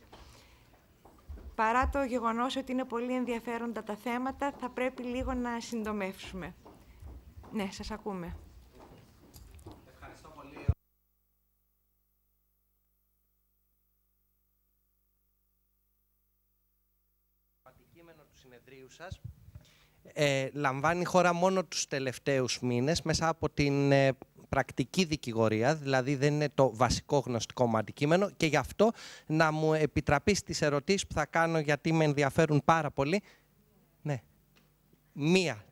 Παρά το γεγονός ότι είναι πολύ ενδιαφέροντα τα θέματα, θα πρέπει λίγο να συντομεύσουμε. Ναι, σας ακούμε. Ευχαριστώ πολύ. Το αντικείμενο του συνεδρίου σας λαμβάνει η χώρα μόνο τους τελευταίους μήνες μέσα από την πρακτική δικηγορία, δηλαδή δεν είναι το βασικό γνωστικό μου αντικείμενο και γι' αυτό να μου επιτραπεί στις ερωτήσεις που θα κάνω, γιατί με ενδιαφέρουν πάρα πολύ. Ναι, μία.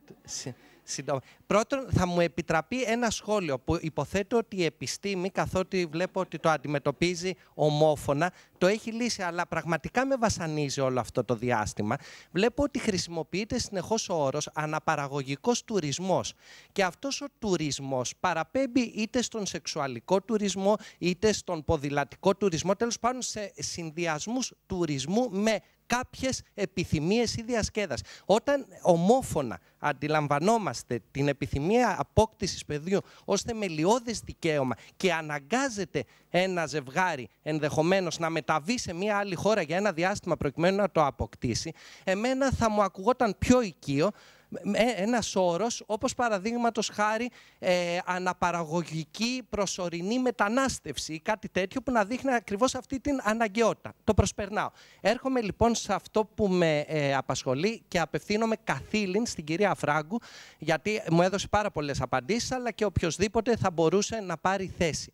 Πρώτον, θα μου επιτραπεί ένα σχόλιο που υποθέτω ότι η επιστήμη, καθότι βλέπω ότι το αντιμετωπίζει ομόφωνα, το έχει λύσει, αλλά πραγματικά με βασανίζει όλο αυτό το διάστημα. Βλέπω ότι χρησιμοποιείται συνεχώς ο όρος αναπαραγωγικός τουρισμός. Και αυτός ο τουρισμός παραπέμπει είτε στον σεξουαλικό τουρισμό, είτε στον ποδηλατικό τουρισμό, τέλος πάντων σε συνδυασμούς τουρισμού με κάποιες επιθυμίες ή διασκέδαση. Όταν ομόφωνα αντιλαμβανόμαστε την επιθυμία απόκτησης παιδιού ως θεμελιώδες δικαίωμα και αναγκάζεται ένα ζευγάρι ενδεχομένως να μεταβεί σε μια άλλη χώρα για ένα διάστημα προκειμένου να το αποκτήσει, εμένα θα μου ακουγόταν πιο οικείο ένας όρος, όπως παραδείγματος χάρη αναπαραγωγική προσωρινή μετανάστευση ή κάτι τέτοιο που να δείχνει ακριβώς αυτή την αναγκαιότητα. Το προσπερνάω. Έρχομαι λοιπόν σε αυτό που με απασχολεί και απευθύνομαι καθήλυν στην κυρία Φράγκου, γιατί μου έδωσε πάρα πολλές απαντήσεις, αλλά και οποιοσδήποτε θα μπορούσε να πάρει θέση.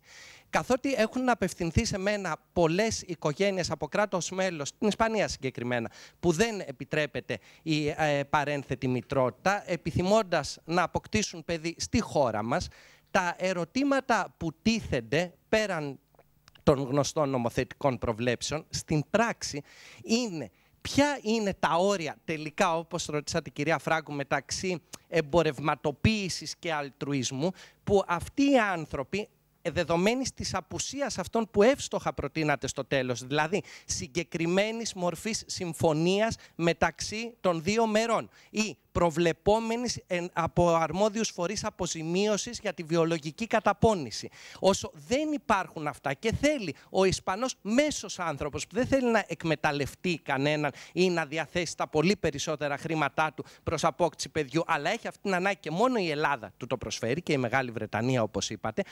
Καθότι έχουν απευθυνθεί σε μένα πολλές οικογένειες από κράτος μέλος, στην Ισπανία συγκεκριμένα, που δεν επιτρέπεται η παρένθετη μητρότητα, επιθυμώντας να αποκτήσουν παιδί στη χώρα μας, τα ερωτήματα που τίθενται πέραν των γνωστών νομοθετικών προβλέψεων στην πράξη είναι ποια είναι τα όρια τελικά, όπως ρωτήσατε κυρία Φράγκου, μεταξύ εμπορευματοποίησης και αλτρουισμού, που αυτοί οι άνθρωποι, δεδομένης της απουσίας αυτών που εύστοχα προτείνατε στο τέλος, δηλαδή συγκεκριμένης μορφής συμφωνίας μεταξύ των δύο μερών ή προβλεπόμενης από αρμόδιους φορείς αποζημίωσης για τη βιολογική καταπώνηση. Όσο δεν υπάρχουν αυτά και θέλει ο Ισπανός μέσος άνθρωπος που δεν θέλει να εκμεταλλευτεί κανέναν ή να διαθέσει τα πολύ περισσότερα χρήματά του προς απόκτηση παιδιού, αλλά έχει αυτή την ανάγκη και μόνο η Ελλάδα του το προσφέρει και η Μεγάλη Βρετανία, όπως είπατε,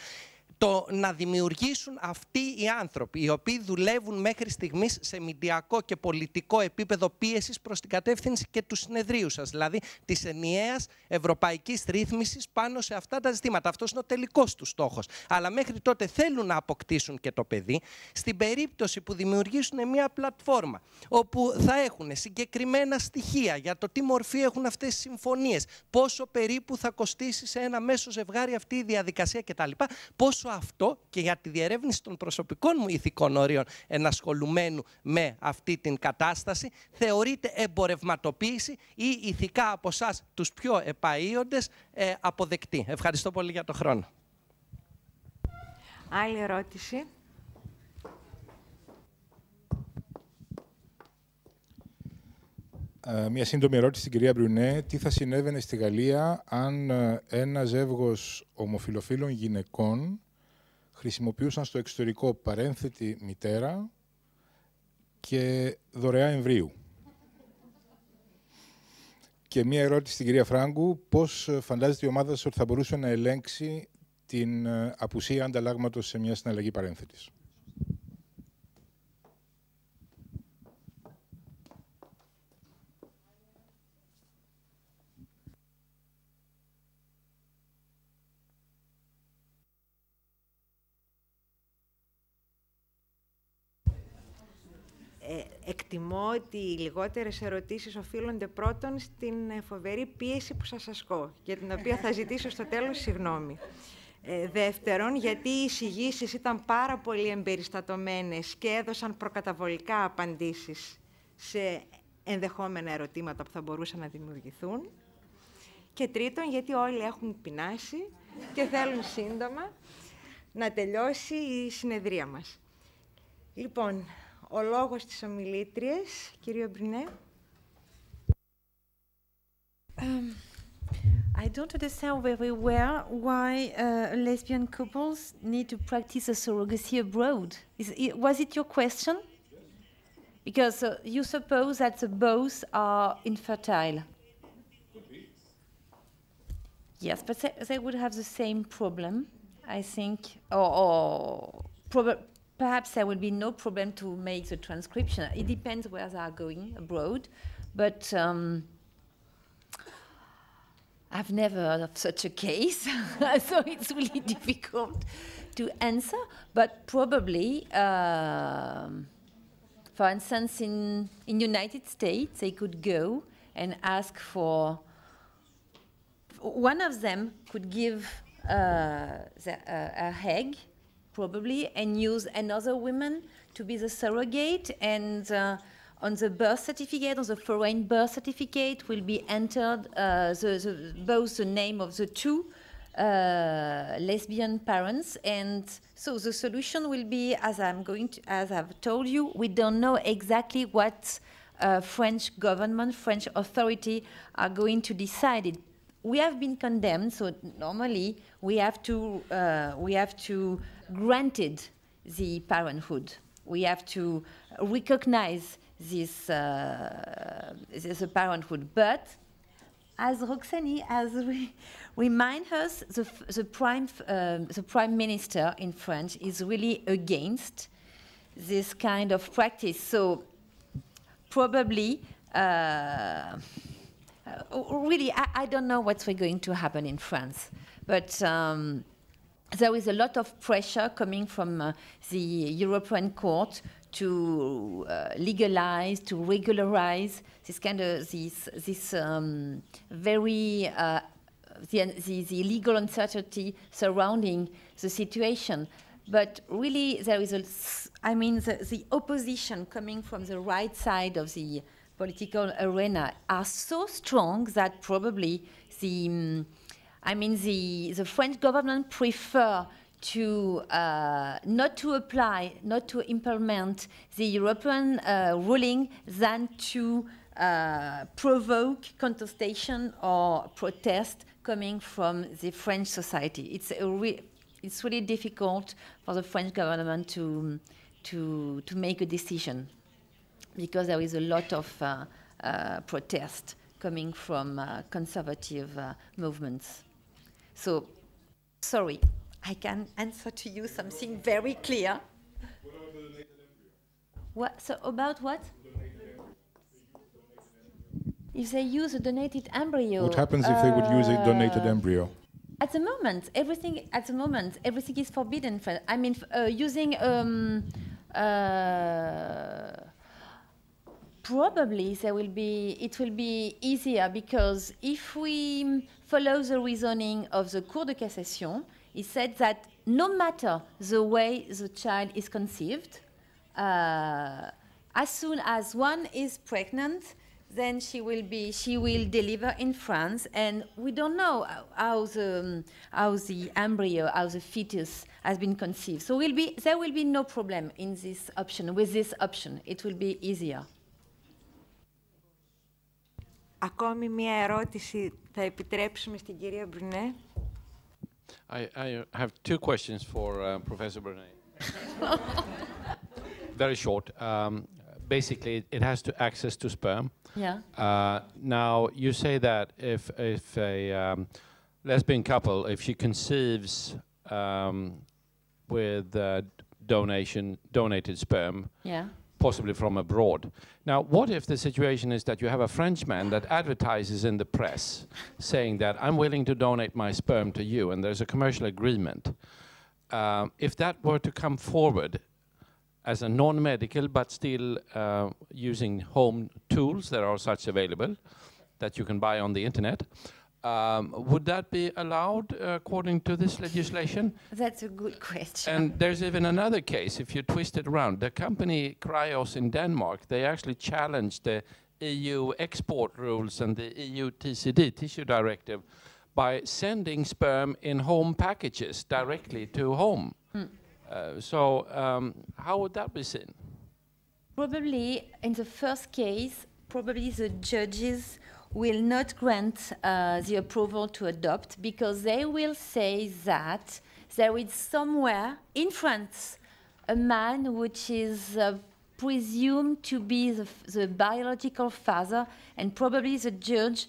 το να δημιουργήσουν αυτοί οι άνθρωποι, οι οποίοι δουλεύουν μέχρι στιγμής σε μηντιακό και πολιτικό επίπεδο πίεσης προς την κατεύθυνση και του συνεδρίου σας, δηλαδή της ενιαίας ευρωπαϊκής ρύθμισης πάνω σε αυτά τα ζητήματα. Αυτός είναι ο τελικός του στόχος. Αλλά μέχρι τότε θέλουν να αποκτήσουν και το παιδί. Στην περίπτωση που δημιουργήσουν μια πλατφόρμα όπου θα έχουν συγκεκριμένα στοιχεία για το τι μορφή έχουν αυτές οι συμφωνίες, πόσο περίπου θα κοστίσει σε ένα μέσο ζευγάρι αυτή η διαδικασία κτλ. Πόσο αυτό και για τη διερεύνηση των προσωπικών μου ηθικών ορίων ενασχολουμένου με αυτή την κατάσταση θεωρείται εμπορευματοποίηση ή ηθικά από εσάς τους πιο επαΐοντες αποδεκτή. Ευχαριστώ πολύ για το χρόνο. Άλλη ερώτηση. Μια σύντομη ερώτηση στην κυρία Μπρουνέ. Τι θα συνέβαινε στη Γαλλία αν ένα ζεύγος ομοφυλοφίλων γυναικών χρησιμοποιούσαν στο εξωτερικό παρένθετη μητέρα και δωρεά εμβρίου? Και μία ερώτηση στην κυρία Φράγκου. Πώς φαντάζεται η ομάδα σας ότι θα μπορούσε να ελέγξει την απουσία ανταλλάγματος σε μια συναλλαγή παρένθετης? Εκτιμώ ότι οι λιγότερες ερωτήσεις οφείλονται πρώτον στην φοβερή πίεση που σας ασκώ, για την οποία θα ζητήσω στο τέλος συγγνώμη. Δεύτερον, γιατί οι εισηγήσεις ήταν πάρα πολύ εμπεριστατωμένες και έδωσαν προκαταβολικά απαντήσεις σε ενδεχόμενα ερωτήματα που θα μπορούσαν να δημιουργηθούν. Και τρίτον, γιατί όλοι έχουν πεινάσει και θέλουν σύντομα να τελειώσει η συνεδρία μας. Λοιπόν, ο λόγος της ομιλήτριας, κύριο Μπρουνέ. I don't understand very well why lesbian couples need to practice a surrogacy abroad. Was it your question? Because you suppose that both are infertile. Yes, but they would have the same problem, I think, or perhaps there will be no problem to make the transcription. It depends where they are going abroad, but I've never heard of such a case, so it's really difficult to answer. But probably, for instance, in United States, they could go and ask for. One of them could give a egg, probably, and use another woman to be the surrogate, and on the birth certificate, on the foreign birth certificate, will be entered both the name of the two lesbian parents, and so the solution will be, as I've told you, we don't know exactly what French government, French authority are going to decide. We have been condemned, so normally we have to granted the parenthood. We have to recognize this parenthood. But as Roxani has remind us, the prime minister in France is really against this kind of practice. So probably. Really, I don't know what's going to happen in France, but there is a lot of pressure coming from the European Court to legalize, to regularize this kind of very the legal uncertainty surrounding the situation. But really, there is the opposition coming from the right side of the political arena are so strong that probably the French government prefer to not to implement the European ruling than to provoke contestation or protest coming from the French society. It's really difficult for the French government to make a decision because there is a lot of protest coming from conservative movements. So, sorry, I can answer to you something very clear. What? So about what? If they use a donated embryo. What happens if they would use a donated embryo? At the moment, everything is forbidden. I mean, using probably it will be easier because if we follow the reasoning of the Cour de Cassation, it said that no matter the way the child is conceived, as soon as one is pregnant, then she will deliver in France, and we don't know how the embryo, how the fetus has been conceived. So there will be no problem in this option. With this option, it will be easier. Ακόμη μία ερώτηση θα επιτρέψουμε στην κυρία Μπρουνέ. I have two questions for Professor Brunet. Very short. Basically, it has to access to sperm. Yeah. Now, you say that if a lesbian couple, if she conceives with donated sperm, yeah, possibly from abroad. Now, what if the situation is that you have a Frenchman that advertises in the press saying that I'm willing to donate my sperm to you, and there's a commercial agreement. If that were to come forward as a non-medical, but still using home tools, there are such available that you can buy on the internet, would that be allowed according to this legislation? That's a good question. And there's even another case, if you twist it around. The company Cryos in Denmark, they actually challenged the EU export rules and the EU TCD, Tissue Directive, by sending sperm in home packages directly to home. So how would that be seen? Probably, in the first case, probably the judges will not grant the approval to adopt because they will say that there is somewhere in France a man which is presumed to be the biological father, and probably the judge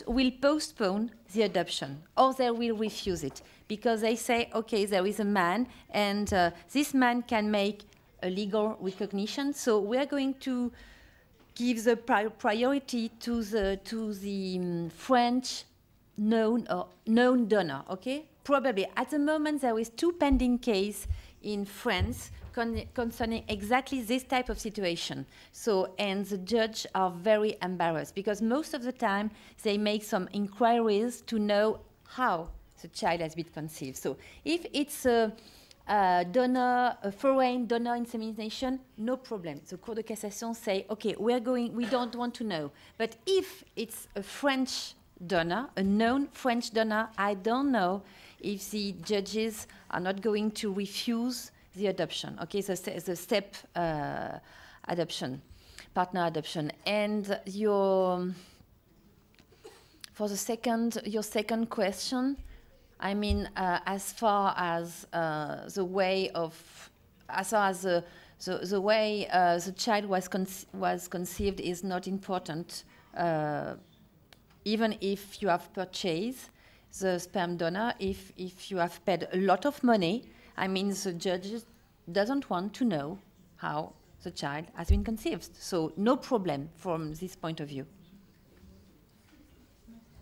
will postpone the adoption, or they will refuse it because they say, okay, there is a man, and this man can make a legal recognition, so we are going to give the priority to the French known donor. Okay, probably at the moment there is 2 pending cases in France concerning exactly this type of situation. So, and the judges are very embarrassed because most of the time they make some inquiries to know how the child has been conceived. So, if it's a foreign donor insemination, no problem. The Cour de Cassation say, okay, we don't want to know. But if it's a French donor, a known French donor, I don't know if the judges are not going to refuse the adoption. Okay, so the step adoption, partner adoption. And your second question, I mean, as far as the way the child was conceived is not important, even if you have purchased the sperm donor, if you have paid a lot of money, I mean, the judge doesn't want to know how the child has been conceived. So no problem from this point of view.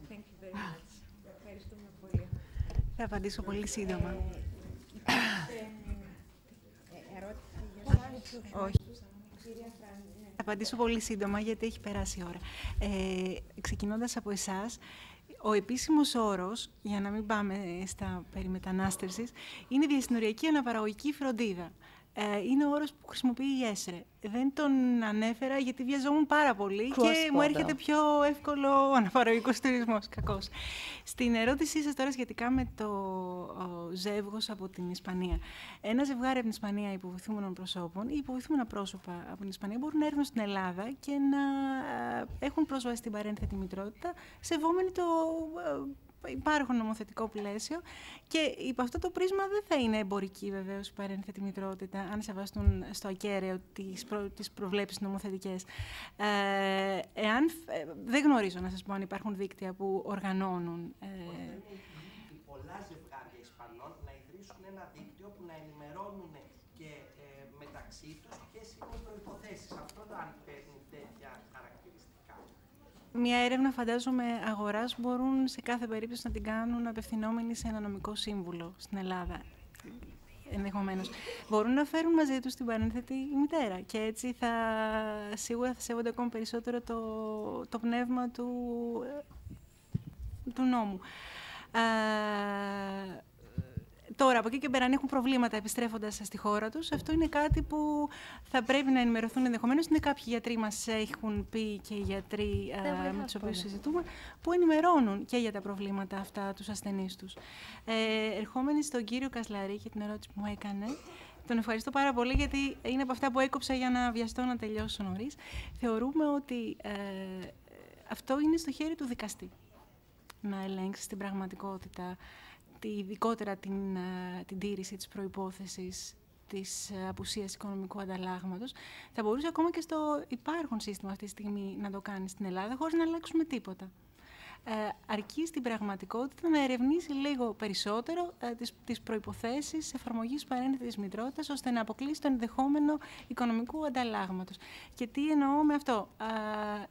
Thank you very much. Θα απαντήσω πολύ σύντομα. Όχι. Θα απαντήσω πολύ σύντομα, γιατί έχει περάσει η ώρα. Ξεκινώντας από εσάς, ο επίσημος όρος, για να μην πάμε στα περί μετανάστευσης, είναι η διασυνοριακή αναπαραγωγική φροντίδα. Είναι ο όρος που χρησιμοποιεί η ΕΣΡΕ. Δεν τον ανέφερα γιατί βιαζόμουν πάρα πολύ και μου έρχεται πιο εύκολο ο αναπαραγωγικός τουρισμός, κακώς. Στην ερώτησή σας τώρα σχετικά με το ζεύγος από την Ισπανία. Ένα ζευγάρι από την Ισπανία υποβοηθούμενων προσώπων ή υποβοηθούμενα πρόσωπα από την Ισπανία μπορούν να έρθουν στην Ελλάδα και να έχουν πρόσβαση στην παρένθετη μητρότητα, σεβόμενοι το υπάρχον νομοθετικό πλαίσιο, και υπό αυτό το πρίσμα δεν θα είναι εμπορική βεβαίως η παρένθετη μητρότητα, αν σεβαστούν στο ακέραιο τις προβλέψεις νομοθετικές. Δεν γνωρίζω, να σας πω, αν υπάρχουν δίκτυα που οργανώνουν. Πολλά ζευγάρια Ισπανών να ιδρύσουν ένα δίκτυο που να ενημερώνουν και μεταξύ τους ποιες είναι οι προϋποθέσεις. Αυτό αν παίρνει τέτοια χαρακτηριστικά. Μια έρευνα, φαντάζομαι, αγοράς μπορούν σε κάθε περίπτωση να την κάνουν απευθυνόμενοι σε ένα νομικό σύμβουλο στην Ελλάδα. Ενδεχομένως. Μπορούν να φέρουν μαζί τους την παρένθετη μητέρα και έτσι σίγουρα θα σέβονται ακόμη περισσότερο το πνεύμα του νόμου. Τώρα, από εκεί και πέρα, αν έχουν προβλήματα επιστρέφοντας στη χώρα τους, αυτό είναι κάτι που θα πρέπει να ενημερωθούν ενδεχομένως. Είναι κάποιοι γιατροί μας έχουν πει, και οι γιατροί με τους οποίους συζητούμε, που ενημερώνουν και για τα προβλήματα αυτά τους ασθενείς τους. Ερχόμενοι στον κύριο Κασλαρή και την ερώτηση που μου έκανε, τον ευχαριστώ πάρα πολύ, γιατί είναι από αυτά που έκοψα για να βιαστώ να τελειώσω νωρίς. Θεωρούμε ότι αυτό είναι στο χέρι του δικαστή, να ελέγξει στην πραγματικότητα ειδικότερα την τήρηση της προϋπόθεσης της απουσίας οικονομικού ανταλλάγματος. Θα μπορούσε ακόμα και στο υπάρχον σύστημα αυτή τη στιγμή να το κάνει στην Ελλάδα, χωρίς να αλλάξουμε τίποτα. Αρκεί στην πραγματικότητα να ερευνήσει λίγο περισσότερο τις προϋποθέσεις εφαρμογής παρένθετης μητρότητας, ώστε να αποκλείσει το ενδεχόμενο οικονομικού ανταλλάγματος. Και τι εννοώ με αυτό?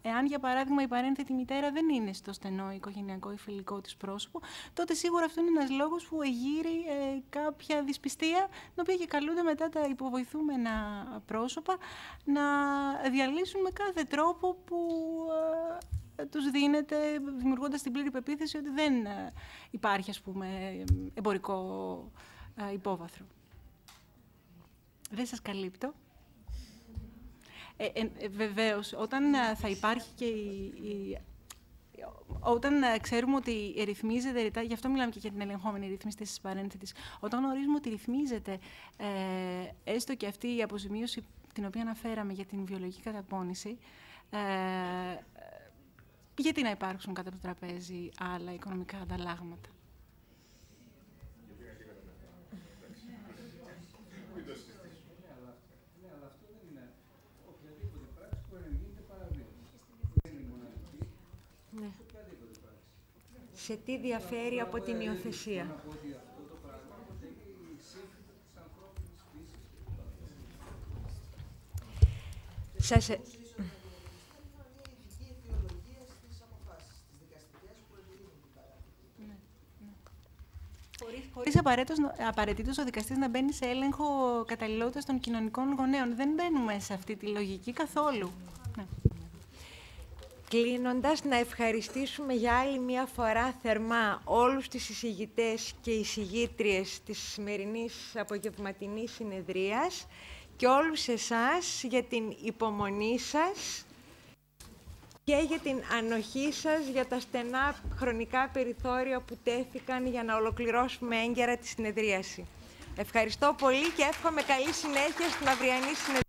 Εάν, για παράδειγμα, η παρένθετη μητέρα δεν είναι στο στενό οικογενειακό ή φιλικό της πρόσωπο, τότε σίγουρα αυτό είναι ένας λόγος που εγείρει κάποια δυσπιστία, την οποία και καλούνται μετά τα υποβοηθούμενα πρόσωπα να διαλύσουν με κάθε τρόπο που τους δίνεται, δημιουργώντας την πλήρη πεποίθηση ότι δεν υπάρχει, ας πούμε, εμπορικό υπόβαθρο. Δεν σας καλύπτω. Βεβαίως, όταν θα υπάρχει και όταν ξέρουμε ότι ρυθμίζεται ρητά, γι' αυτό μιλάμε και για την ελεγχόμενη ρύθμιση της παρένθετης, όταν γνωρίζουμε ότι ρυθμίζεται έστω και αυτή η αποζημίωση την οποία αναφέραμε για την βιολογική καταπώνηση, γιατί να υπάρξουν κάτω από το τραπέζι άλλα οικονομικά ανταλλάγματα? Αλλά αυτό δεν είναι οποιαδήποτε πράξη που ενεργείται παραβίαση. Δεν είναι μοναδική. Ναι. Σε τι διαφέρει από την υιοθεσία? Από ότι αυτό το πράγμα αποτελεί σύμφυση της ανθρώπινης φύσης. Χωρίς απαραίτητος ο δικαστής να μπαίνει σε έλεγχο καταλληλότητας των κοινωνικών γονέων. Δεν μπαίνουμε σε αυτή τη λογική καθόλου. Ναι. Κλείνοντας, να ευχαριστήσουμε για άλλη μία φορά θερμά όλους τις εισηγητές και εισηγήτριες της σημερινής απογευματινής συνεδρίας και όλους εσάς για την υπομονή σας και για την ανοχή σας για τα στενά χρονικά περιθώρια που τέθηκαν για να ολοκληρώσουμε έγκαιρα τη συνεδρίαση. Ευχαριστώ πολύ και εύχομαι καλή συνέχεια στην αυριανή συνεδρίαση.